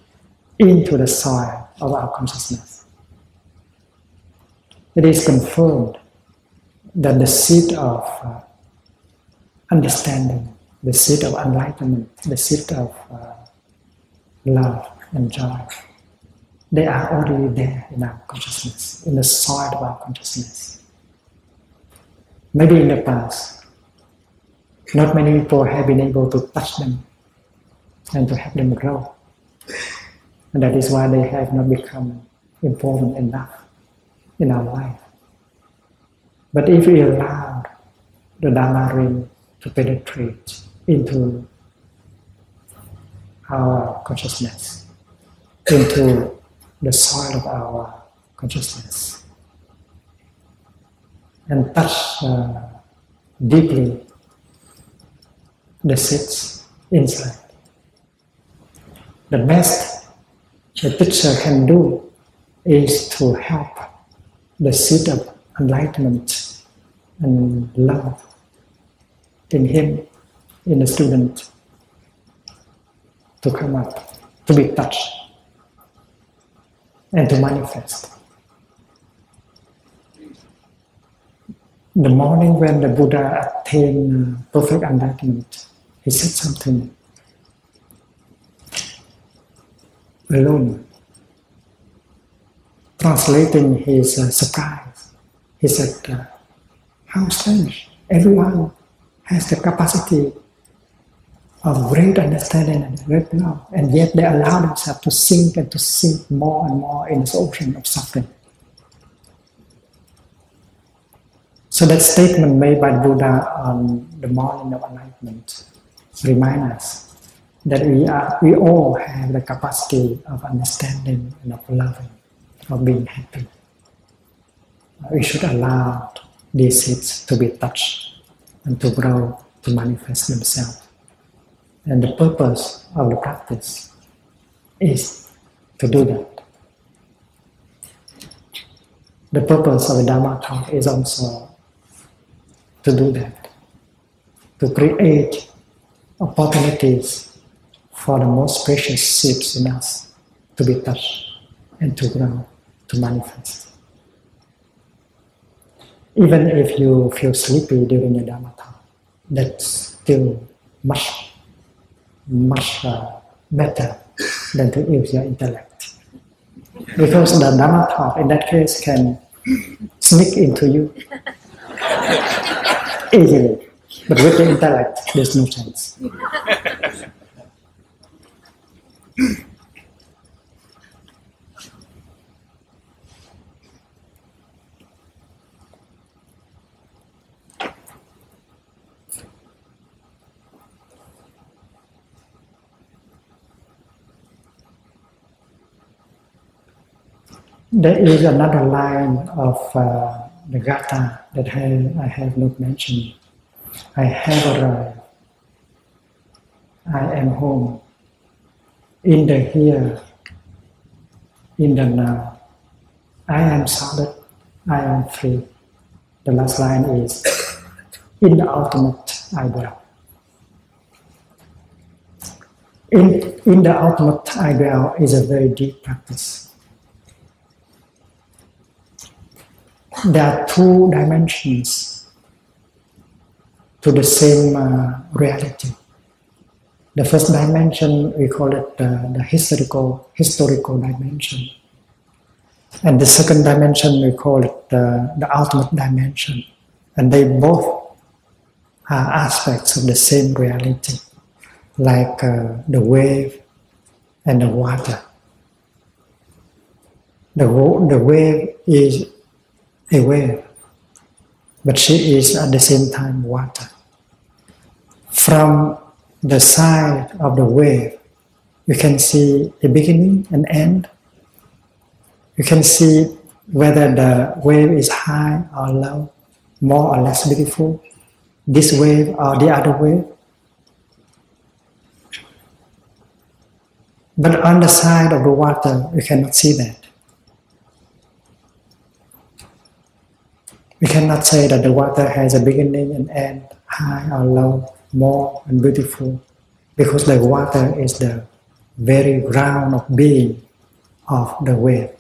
into the soil of our consciousness. it is confirmed that the seed of understanding, the seed of enlightenment, the seed of love and joy, they are already there in our consciousness, in the soil of our consciousness. Maybe in the past, not many people have been able to touch them and to help them grow. And that is why they have not become important enough in our life. But if we allow the Dharma ring to penetrate into our consciousness, into the soil of our consciousness, and touch deeply the seeds inside. The best the teacher can do is to help the seed of enlightenment and love in him, in the student, to come up, to be touched, and to manifest. The morning when the Buddha attained perfect enlightenment, he said something alone, translating his surprise. He said, how strange, everyone has the capacity of great understanding and great love, and yet they allow themselves to sink and to sink more and more in this ocean of suffering. So that statement made by the Buddha on the morning of enlightenment reminds us that we all have the capacity of understanding and of loving, of being happy. We should allow these seeds to be touched and to grow, to manifest themselves. And the purpose of the practice is to do that. The purpose of the Dharma talk is also to do that, to create opportunities for the most precious seeds in us to be touched and to grow, to manifest. Even if you feel sleepy during the Dharma talk, that's still much better than to use your intellect. Because the Dharma talk in that case can sneak into you easily. But with the intellect, there's no chance. There is another line of the Gatha that I have not mentioned. I have arrived. I am home. In the here, in the now. I am solid. I am free. The last line is, in the ultimate I dwell. In the ultimate I dwell is a very deep practice. There are two dimensions to the same reality. The first dimension, we call it the historical dimension. And the second dimension, we call it the ultimate dimension. And they both are aspects of the same reality, like the wave and the water. The wave is a wave, but she is at the same time water. From the side of the wave, you can see a beginning and end. You can see whether the wave is high or low, more or less beautiful, this wave or the other wave. But on the side of the water, you cannot see that. We cannot say that the water has a beginning and end, high or low, more and beautiful, because the water is the very ground of being of the wave.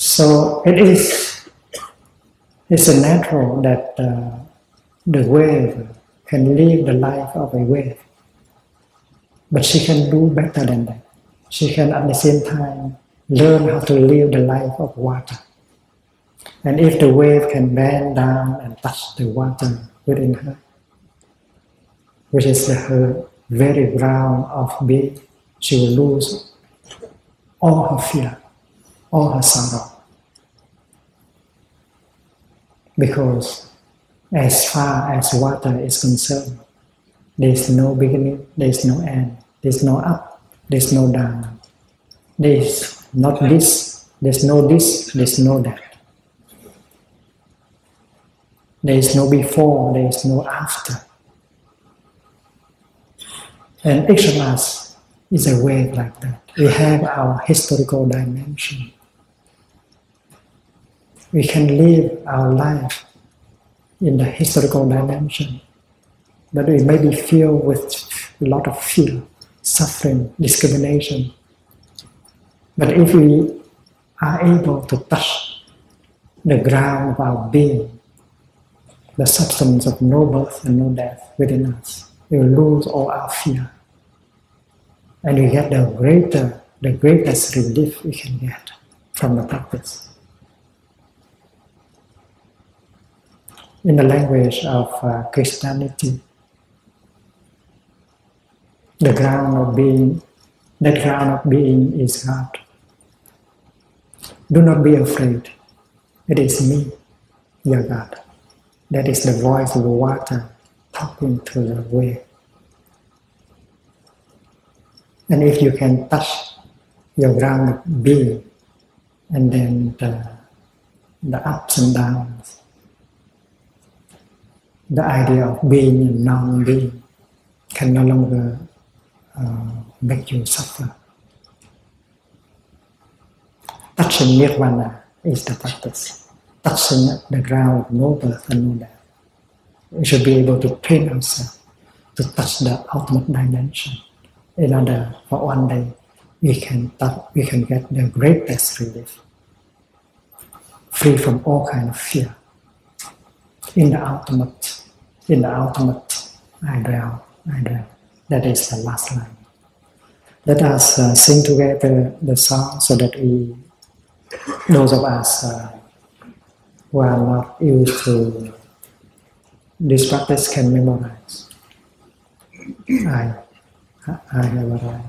So it's a natural that the wave can live the life of a wave, but she can do better than that. She can at the same time learn how to live the life of water. And if the wave can bend down and touch the water within her, which is her very ground of being, she will lose all her fear, all her sorrow. Because as far as water is concerned, there is no beginning, there is no end, there is no up, there is no down. There is not this, there is no this, there is no that. There is no before, there is no after. And each of us is a wave like that. We have our historical dimension. We can live our life in the historical dimension, but we may be filled with a lot of fear, suffering, discrimination. But if we are able to touch the ground of our being, the substance of no birth and no death within us, we will lose all our fear. And we get the greatest relief we can get from the practice. In the language of Christianity, the ground of being, that ground of being is God. Do not be afraid. It is me, your God. That is the voice of the water talking to the wave. And if you can touch your ground of being, and then the ups and downs, the idea of being and non-being can no longer make you suffer. Touching nirvana is the practice. Touching the ground of no birth and no death. We should be able to train ourselves to touch the ultimate dimension in order for one day we can get the greatest relief, free from all kind of fear. In the ultimate ideal. That is the last line. Let us sing together the song so that those of us who are not used to this practice can memorize. I have arrived.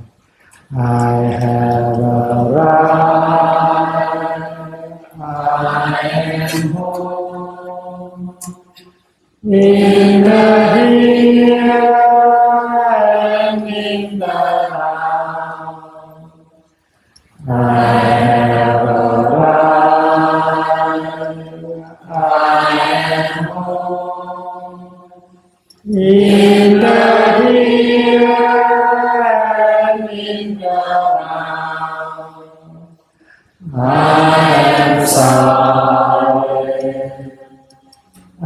I have arrived. I am home. In the here and in the now, I have arrived. I am home. In the here and in the now, I am sorry. I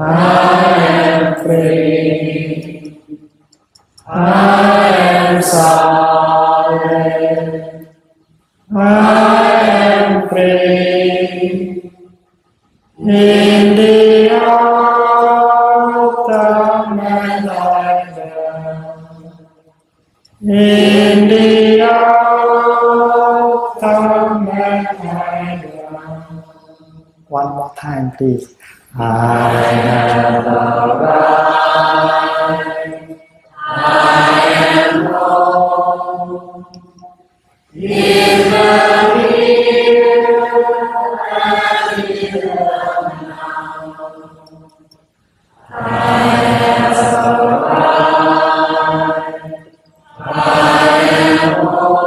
am free. I am sorry. I am free. In the ultimate idea. In the ultimate idea. One more time, please. I have arrived. I am home. In the here and in the now, I have arrived. I am home.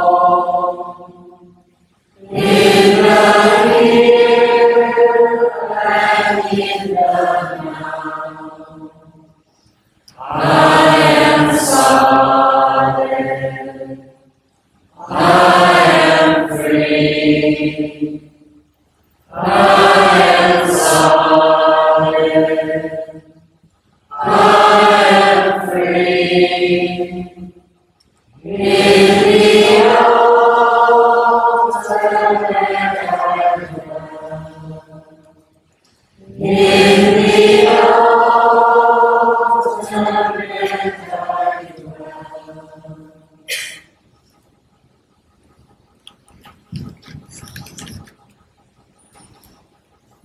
In the here and in the now, I am sorry. I am free. I am sorry. I am free. In the ultimate idea.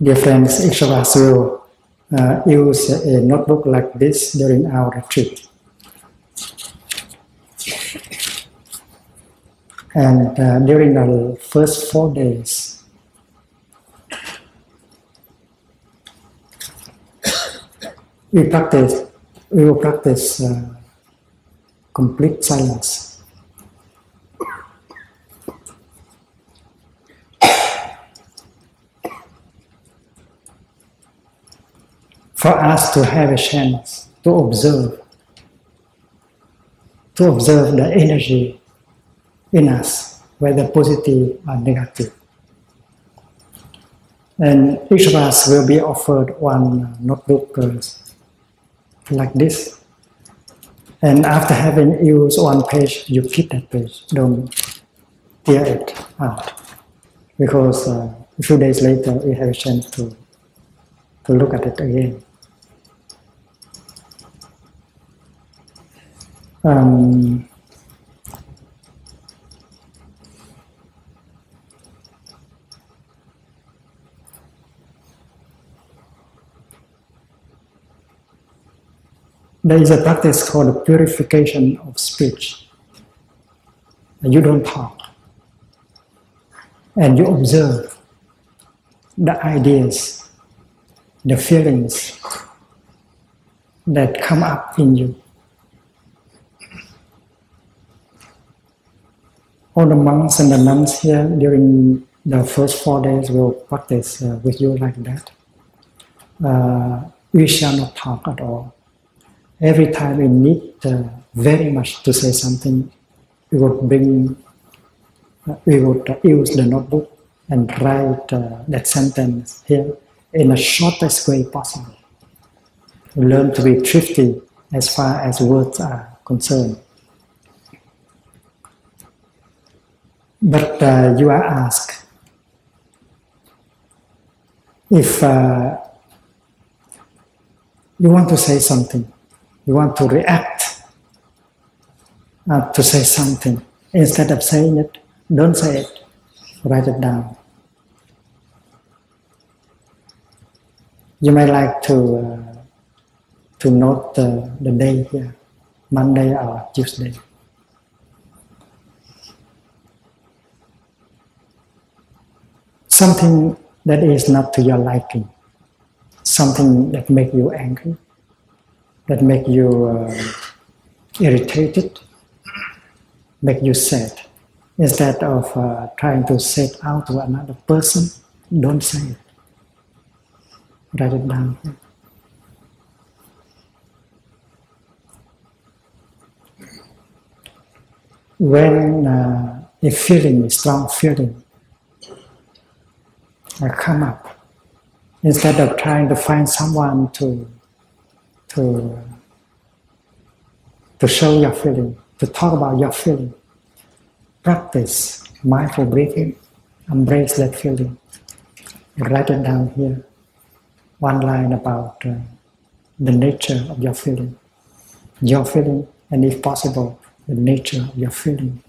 Dear friends, each of us will use a notebook like this during our retreat. And during the first 4 days, we will practice complete silence. For us to have a chance to observe the energy in us, whether positive or negative. And each of us will be offered one notebook like this. And after having used one page, you keep that page. Don't tear it out. Because a few days later, we have a chance to look at it again. There is a practice called the purification of speech. You don't talk. And you observe the ideas, the feelings that come up in you. All the monks and the nuns here during the first 4 days will practice with you like that. We shall not talk at all. Every time we need very much to say something, we would use the notebook and write that sentence here in the shortest way possible. We learn to be thrifty as far as words are concerned. But you are asked if you want to say something, you want to react to say something. Instead of saying it, don't say it. Write it down. You may like to note the day here, Monday or Tuesday. Something that is not to your liking, something that makes you angry, that make you irritated, make you sad. Instead of trying to say it out to another person, don't say it. Write it down. When a feeling, a strong feeling, come up, instead of trying to find someone to show your feeling, to talk about your feeling, practice mindful breathing, embrace that feeling, write it down here, one line about the nature of your feeling, and if possible, the nature of your feeling.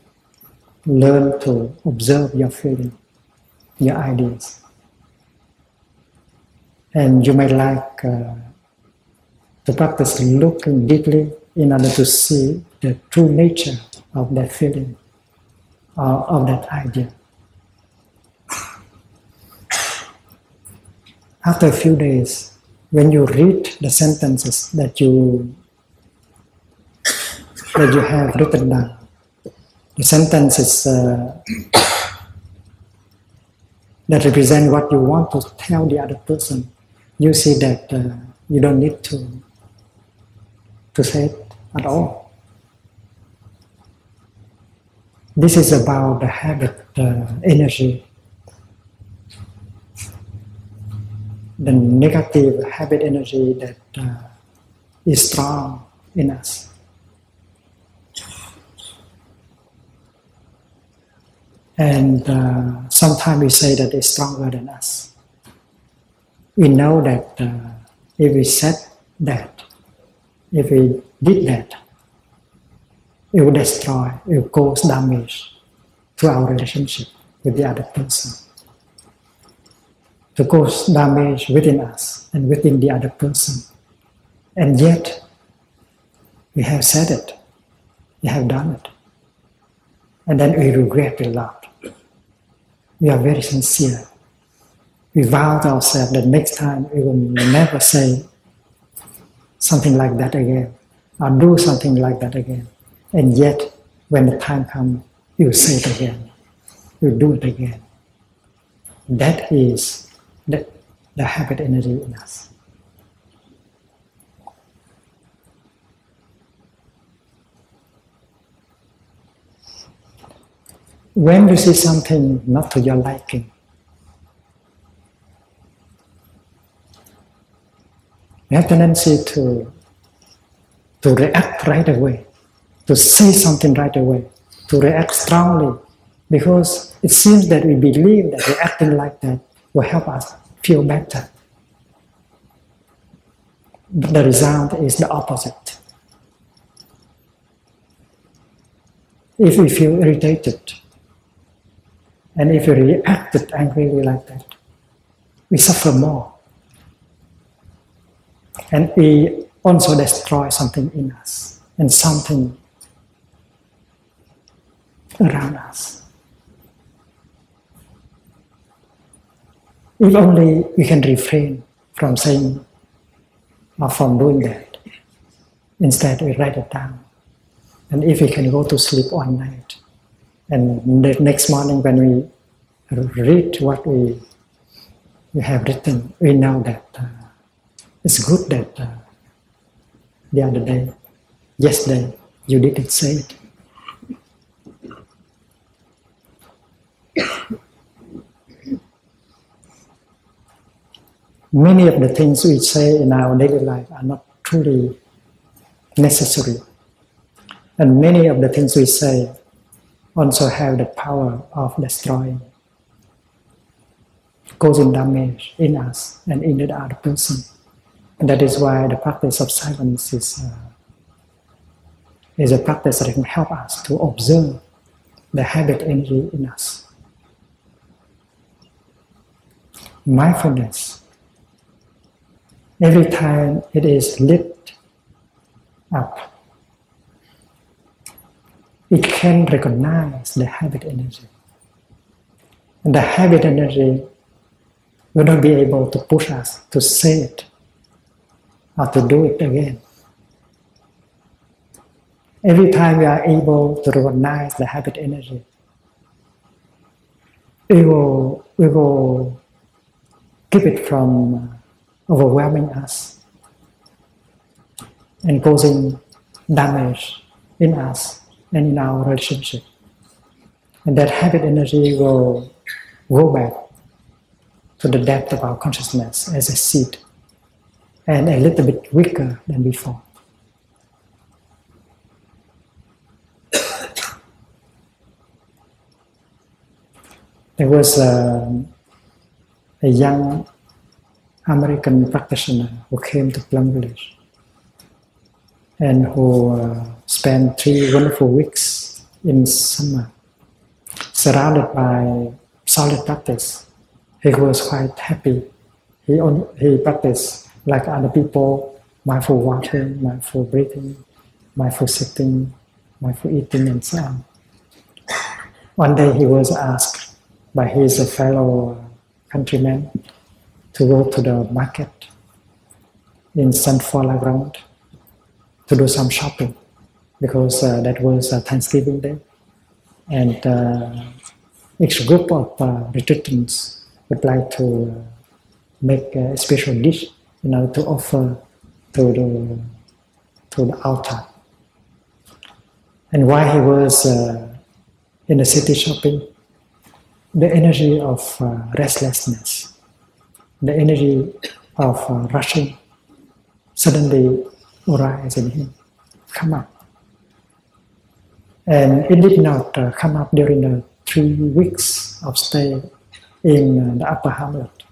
Learn to observe your feeling, your ideas. And you may like to practice looking deeply in order to see the true nature of that feeling or of that idea. After a few days, when you read the sentences that you have written down, the sentences that represent what you want to tell the other person, you see that you don't need to say it at all. This is about the habit, energy, the negative habit energy that is strong in us. And sometimes we say that it's stronger than us. We know that if we said that, if we did that, it will destroy, it will cause damage to our relationship with the other person. to cause damage within us and within the other person. And yet, we have said it, we have done it. And then we regret a lot. We are very sincere. We vow to ourselves that next time we will never say something like that again, or do something like that again. And yet, when the time comes, you say it again, you do it again. That is the habit energy in us. When you see something not to your liking, you have tendency to react right away, to say something right away, to react strongly, because it seems that we believe that reacting like that will help us feel better. But the result is the opposite. If we feel irritated, and if we reacted angrily like that, we suffer more. And we also destroy something in us and something around us. If only we can refrain from saying or from doing that. Instead, we write it down. And if we can go to sleep one night, and the next morning when we read what we have written, we know that it's good that the other day, yesterday, you didn't say it. Many of the things we say in our daily life are not truly necessary. And many of the things we say also have the power of destroying, causing damage in us and in the other person. And that is why the practice of silence is a practice that can help us to observe the habit energy in us. Mindfulness, every time it is lit up, it can recognize the habit energy. And the habit energy will not be able to push us to say it or to do it again. Every time we are able to recognize the habit energy, we will keep it from overwhelming us and causing damage in us and in our relationship. And that habit energy will go back to the depth of our consciousness as a seed, and a little bit weaker than before. There was a young American practitioner who came to Plum Village and who spent 3 wonderful weeks in summer, surrounded by solid practice. He was quite happy. He practiced like other people, mindful walking, mindful breathing, mindful sitting, mindful eating, and so on. One day he was asked by his fellow countrymen to go to the market in St. Foy-la-Grande to do some shopping, because that was Thanksgiving Day. And each group of retreatants would like to make a special dish in order to offer to the altar. And while he was in the city shopping, the energy of restlessness, the energy of rushing suddenly arise in him, come up. And it did not come up during the 3 weeks of stay in the upper hamlet.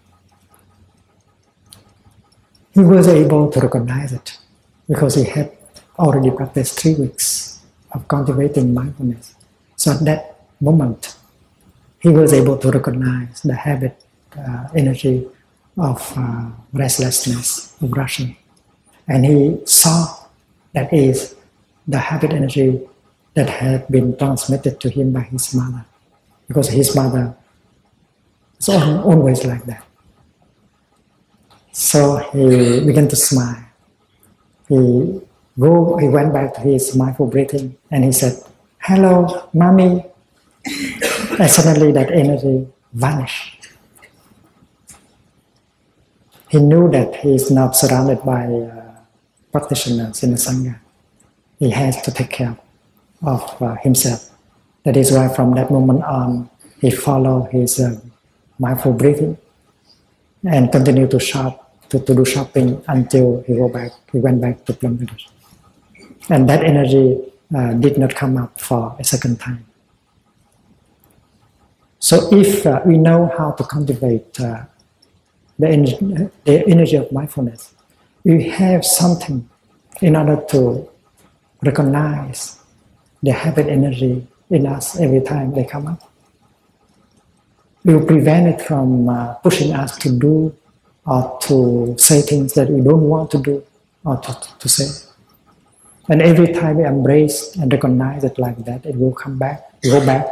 He was able to recognize it because he had already practiced 3 weeks of cultivating mindfulness. So at that moment, he was able to recognize the habit energy of restlessness, of rushing. And he saw that is the habit energy that had been transmitted to him by his mother, because his mother is always like that. So he began to smile. He went back to his mindful breathing and he said, "Hello, mommy." And suddenly that energy vanished. He knew that he is not surrounded by practitioners in the Sangha. He has to take care of himself. That is why from that moment on, he followed his mindful breathing and continued to shop, to do shopping until he went back to Plum Village. And that energy did not come up for a second time. So if we know how to cultivate the energy of mindfulness, we have something in order to recognize the habit energy in us every time they come up. We will prevent it from pushing us to do or to say things that we don't want to do or to say. And every time we embrace and recognize it like that, it will come back, go back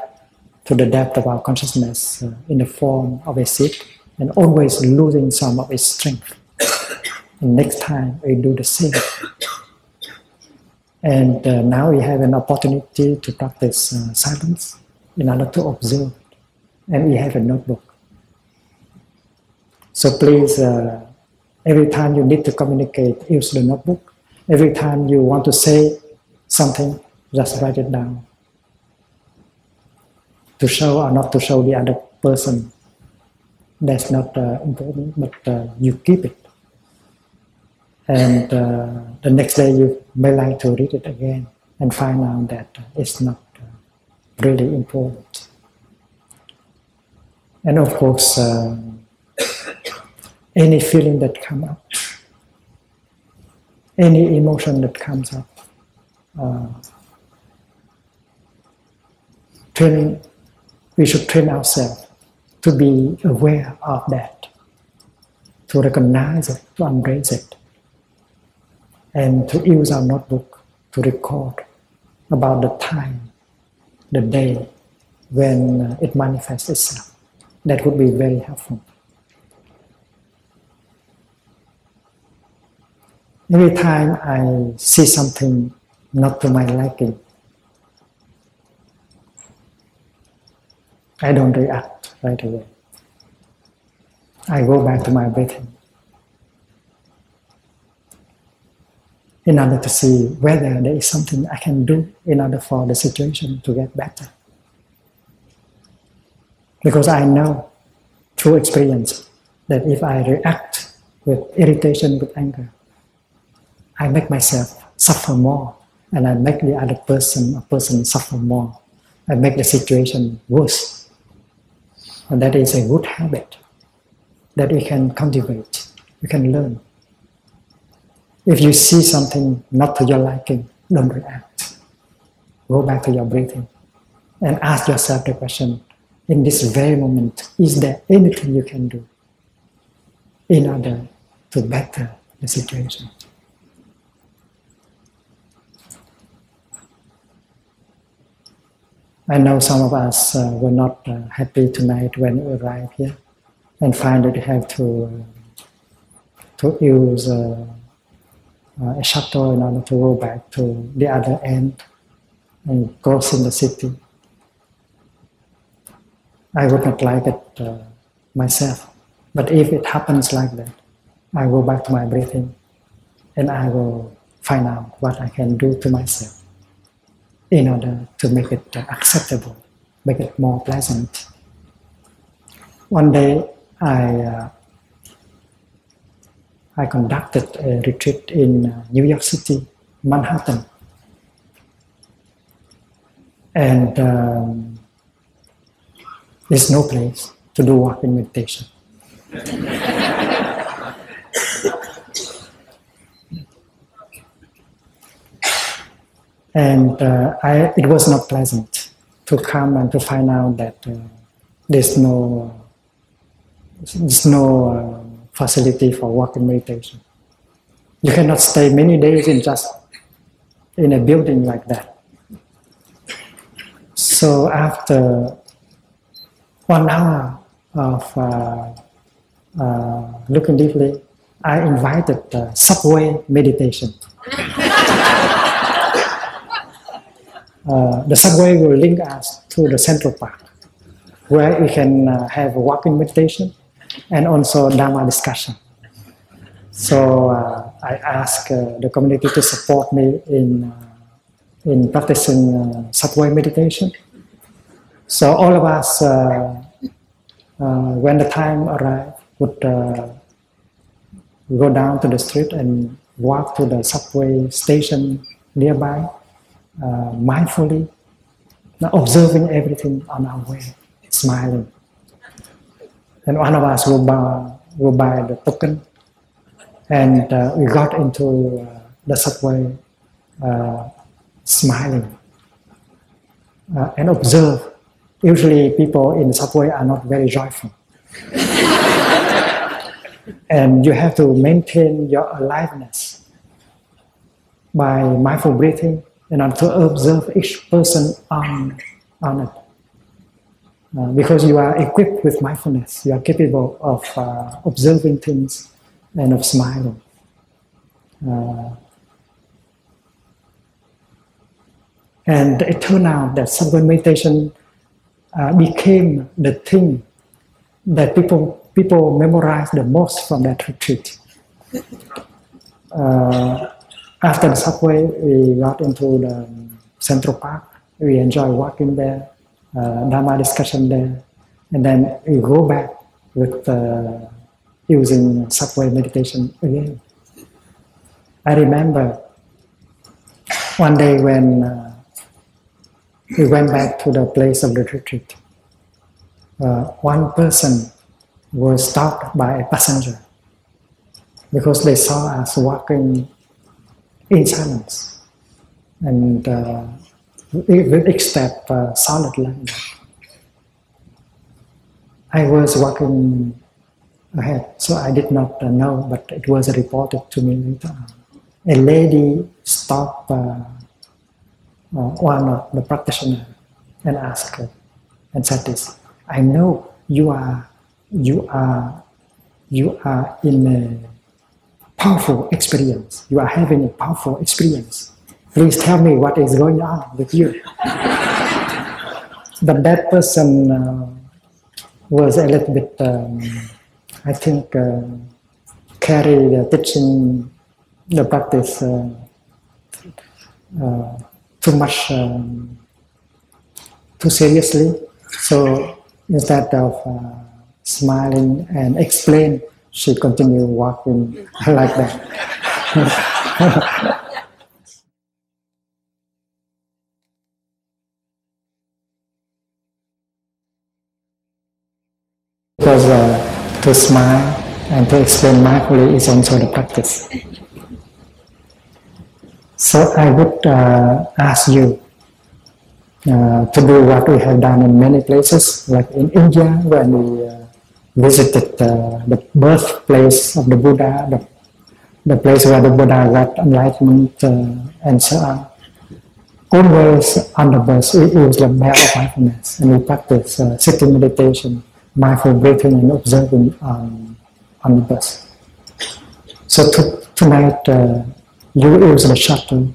to the depth of our consciousness in the form of a seed, and always losing some of its strength. And next time we do the same. And now we have an opportunity to practice silence in order to observe. And we have a notebook. So please, every time you need to communicate, use the notebook. Every time you want to say something, just write it down. To show or not to show the other person, that's not important, but you keep it. And the next day you may like to read it again and find out that it's not really important. And of course, any feeling that comes up, any emotion that comes up, we should train ourselves to be aware of that, to recognize it, to embrace it, and to use our notebook to record about the time, the day when it manifests itself. That would be very helpful. Every time I see something not to my liking, I don't react right away. I go back to my breathing in order to see whether there is something I can do in order for the situation to get better. Because I know through experience that if I react with irritation, with anger, I make myself suffer more, and I make the other person suffer more. I make the situation worse. And that is a good habit that we can cultivate, we can learn. If you see something not to your liking, don't react. Go back to your breathing and ask yourself the question, in this very moment, is there anything you can do in order to better the situation? I know some of us were not happy tonight when we arrived here and find that we have to use a shuttle in order to go back to the other end and crossing the city. I would not like it myself, but if it happens like that, I go back to my breathing and I will find out what I can do to myself in order to make it acceptable, make it more pleasant. One day I conducted a retreat in New York City, Manhattan. And there's no place to do walking meditation. And it was not pleasant to come and to find out that there's no There's no facility for walking meditation. You cannot stay many days in a building like that. So after 1 hour of looking deeply, I invited subway meditation. The subway will link us to the Central Park, where we can have a walking meditation and also Dharma discussion. So I asked the community to support me in practicing subway meditation. So all of us, when the time arrived, would go down to the street and walk to the subway station nearby, mindfully, observing everything on our way, smiling. And one of us will buy the token, and we got into the subway, smiling, and observe. Usually people in the subway are not very joyful. And you have to maintain your aliveness by mindful breathing and to observe each person on it. Because you are equipped with mindfulness, you are capable of observing things and of smiling. And it turned out that subway meditation became the thing that people memorize the most from that retreat. After the subway, we got into the Central Park. We enjoy walking there, Dharma discussion there, and then we go back with using subway meditation again. I remember one day when we went back to the place of the retreat. One person was stopped by a passenger because they saw us walking in silence and with each step solidly. I was walking ahead, so I did not know, but it was reported to me later on. A lady stopped one of the practitioners and asked her and said this: "I know you are in a powerful experience. You are having a powerful experience. Please tell me what is going on with you." But that person was a little bit, I think, carried the teaching, the practice too much, too seriously. So instead of smiling and explain, she continued walking like that. Because to smile and to explain mindfully is also the practice. So I would ask you to do what we have done in many places, like in India, when we visited the birthplace of the Buddha, the place where the Buddha got enlightenment, and so on. Always on the bus, we use the bell of mindfulness, and we practice sitting meditation, mindful breathing, and observing on the bus. So tonight, you use the shuttle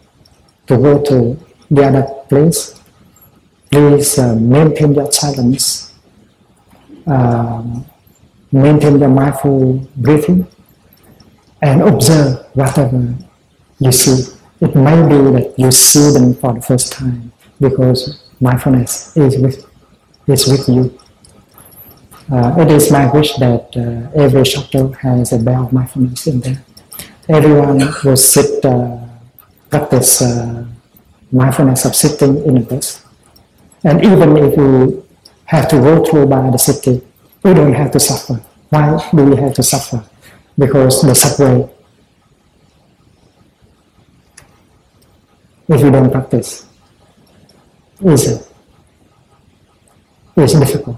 to go to the other place. Please maintain your silence, maintain your mindful breathing, and observe whatever you see. It may be that you see them for the first time because mindfulness is with you. It is my wish that every shuttle has a bell of mindfulness in there. Everyone will sit, practice mindfulness of sitting in a bus. And even if you have to go through by the city, you don't have to suffer. Why do we have to suffer? Because the subway, if you don't practice, is difficult.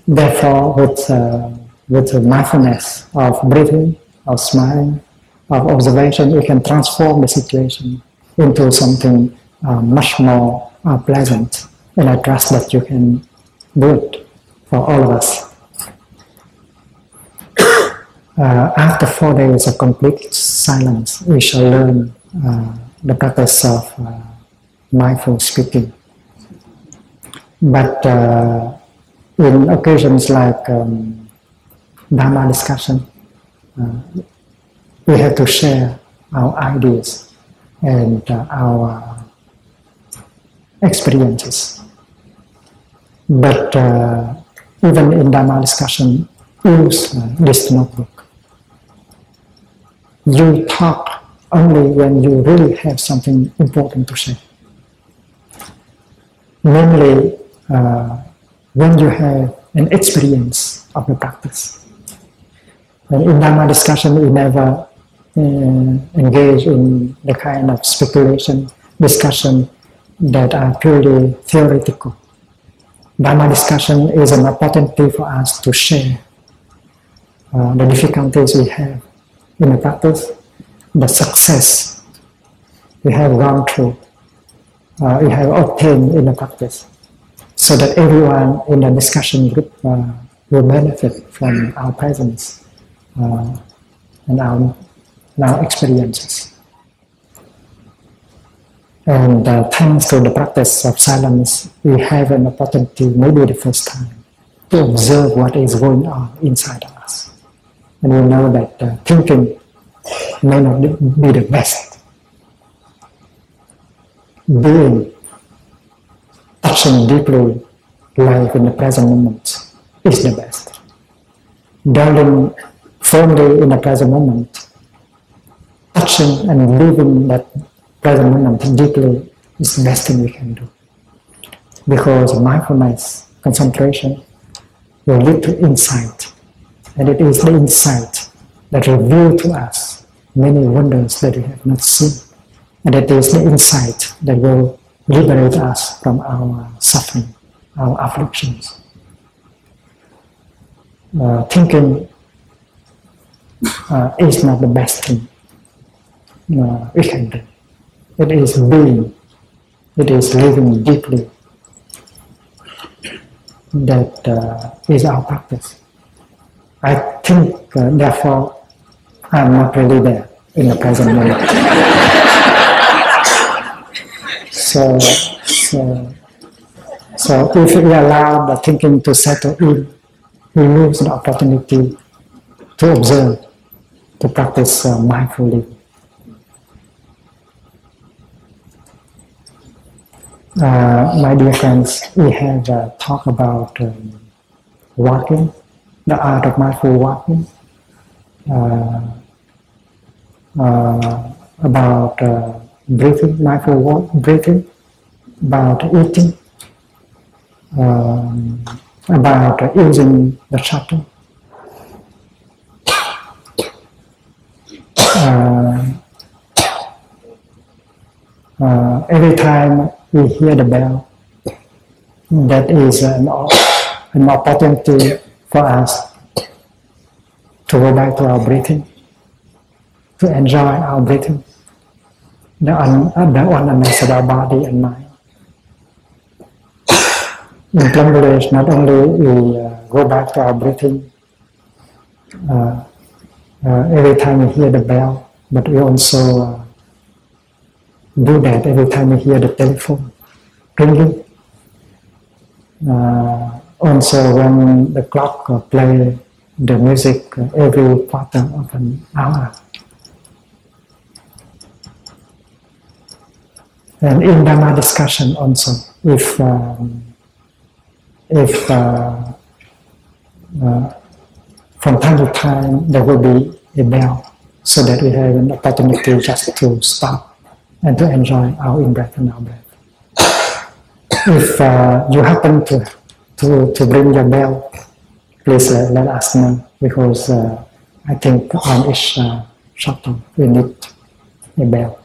Therefore, with the mindfulness of breathing, of smiling, of observation, you can transform the situation into something much more pleasant. And I trust that you can do it for all of us. After 4 days of complete silence, we shall learn the practice of mindful speaking. But in occasions like Dharma discussion, we have to share our ideas and our experiences. But even in Dharma discussion, use this notebook. You talk only when you really have something important to say. Namely, when you have an experience of the practice. And in Dharma discussion, we never engage in the kind of speculation, discussion that are purely theoretical. Dharma discussion is an opportunity for us to share the difficulties we have in the practice, the success we have gone through, we have obtained in the practice, so that everyone in the discussion group will benefit from our presence and our experiences. And thanks to the practice of silence, we have an opportunity, maybe the first time, to observe what is going on inside of us. And we know that thinking may not be the best. Being, touching deeply life in the present moment is the best. Dwelling firmly in the present moment, touching and living that present moment deeply is the best thing we can do. Because mindfulness, concentration, will lead to insight. And it is the insight that reveals to us many wonders that we have not seen. And it is the insight that will liberate us from our suffering, our afflictions. Thinking is not the best thing we can do. It is being, it is living deeply that is our practice. I think, therefore, I'm not really there in the present moment. So if we allow the thinking to settle in, we lose the opportunity to observe, to practice mindfully. My dear friends, we have talked about walking, the art of mindful walking, about breathing, mindful breathing, about eating, about using the shuttle. Every time we hear the bell, that is an opportunity for us to go back to our breathing, to enjoy our breathing, the oneness of our body and mind. In Plum Village, not only we go back to our breathing every time we hear the bell, but we also do that every time we hear the telephone ringing. Also when the clock plays the music every quarter of an hour. And in Dharma discussion also, if from time to time there will be a bell, so that we have an opportunity just to stop and to enjoy our in-breath and out-breath. If you happen to bring your bell, please let us know, because I think on each shuttle we need a bell.